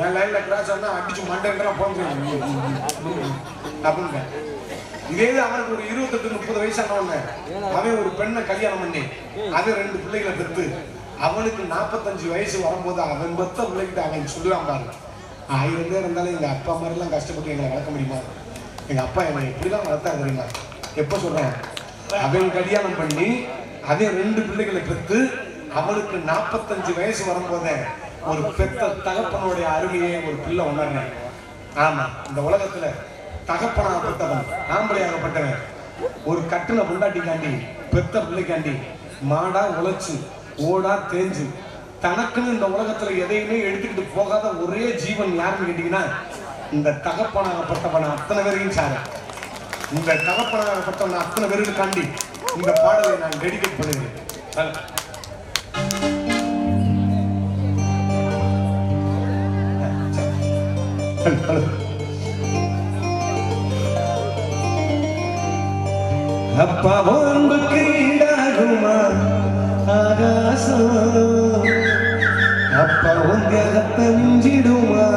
என் லைன்ல கிராஸ் ஆனா அடிச்சு மண்டைலாம் போன்றேன் அப்படின்னு. இதே அவனுக்கு ஒரு 28-30 வயசானவன அவன் ஒரு பெண்ணை கல்யாணம் பண்ணி அது 2 பிள்ளைகளை பெற்று அவனுக்கு 45 வயசு வரும்போது அவன் பெத்த பிள்ளைகிட்ட அவன் சொல்லுவான் பாரு, 1000 பேர் இருந்தாலும் எங்க அப்பா மாதிரி எல்லாம் கஷ்டப்பட்டு எங்களை வளர்க்க முடியுமா? எங்க அப்பா என்னை எப்படிலாம் வளர்த்தா தெரியுமா? எப்ப சொல்றேன், அவன் கல்யாணம் பண்ணி அதே 2 பிள்ளைகளை பெற்று அவனுக்கு 45 வயசு வரும்போதே ஒரு பெத்த தகப்பனுடைய அருமையை ஒரு பிள்ளை உணர்றேன். ஆமா, இந்த உலகத்துல தகப்பனாகப்பட்டவன் ஆம்பளையாகப்பட்டவன் ஒரு கட்டுன பொண்டாட்டிக்காண்டி பெத்த பிள்ளைக்காண்டி மாடா உழைச்சு ஓடா தேஞ்சு தனக்குன்னு இந்த உலகத்துல எதையுமே எடுத்துக்கிட்டு போகாத ஒரே ஜீவன் யாருன்னு கேட்டீங்கன்னா இந்த தகப்பனாகப்பட்டவன் அத்தனை பேரையும் சார. இந்த தகப்பனாகப்பட்டவன் அத்தனை பேருக்காண்டி இந்த பாடலை நான் டெடிகேட் பண்ணுகிறேன். அப்பா அன்புக்கு ஈடாகுமா ஆகாசம், அப்பா உங்கத்தை மிஞ்சிடுமா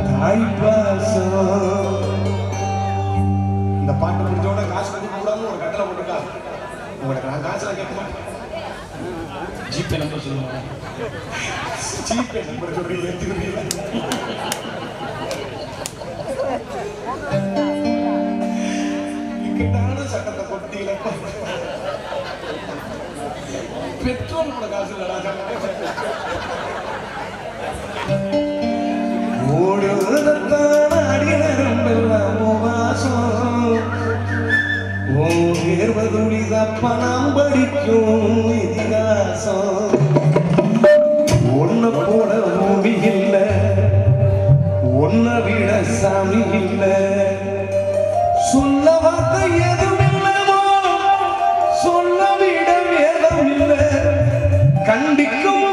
தாய்ப்பாசம். இந்த பாட்டு முடிஞ்சோட காசு கொடுக்க கூடாதுன்னு ஒரு கட்டளை போட்டுருக்கா. உங்களுக்கு நான் காசுல கேட்க மாட்டேன், ஜிபே நம்பர் சொல்லுவாங்க. ஜிபே நம்பர் சொல்றீங்க சட்டத்தை கொட்டியில பெட்ரோல் கூட காசு இல்லடா. ஓடுவதற்கான அடிநரம்பெல்லாம் வாசம், ஓர்வதுளிதப்ப நாம் படிக்கும் இதிகாசம். ஒன்ன போல மூவி இல்லை, ஒன்ன விட சாமி இல்லை, சொல்ல வார்த்தை எதுவும் இல்லமோ, சொல்ல விட வேதம் இல்லை, கண்டிக்கும்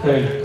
Hey.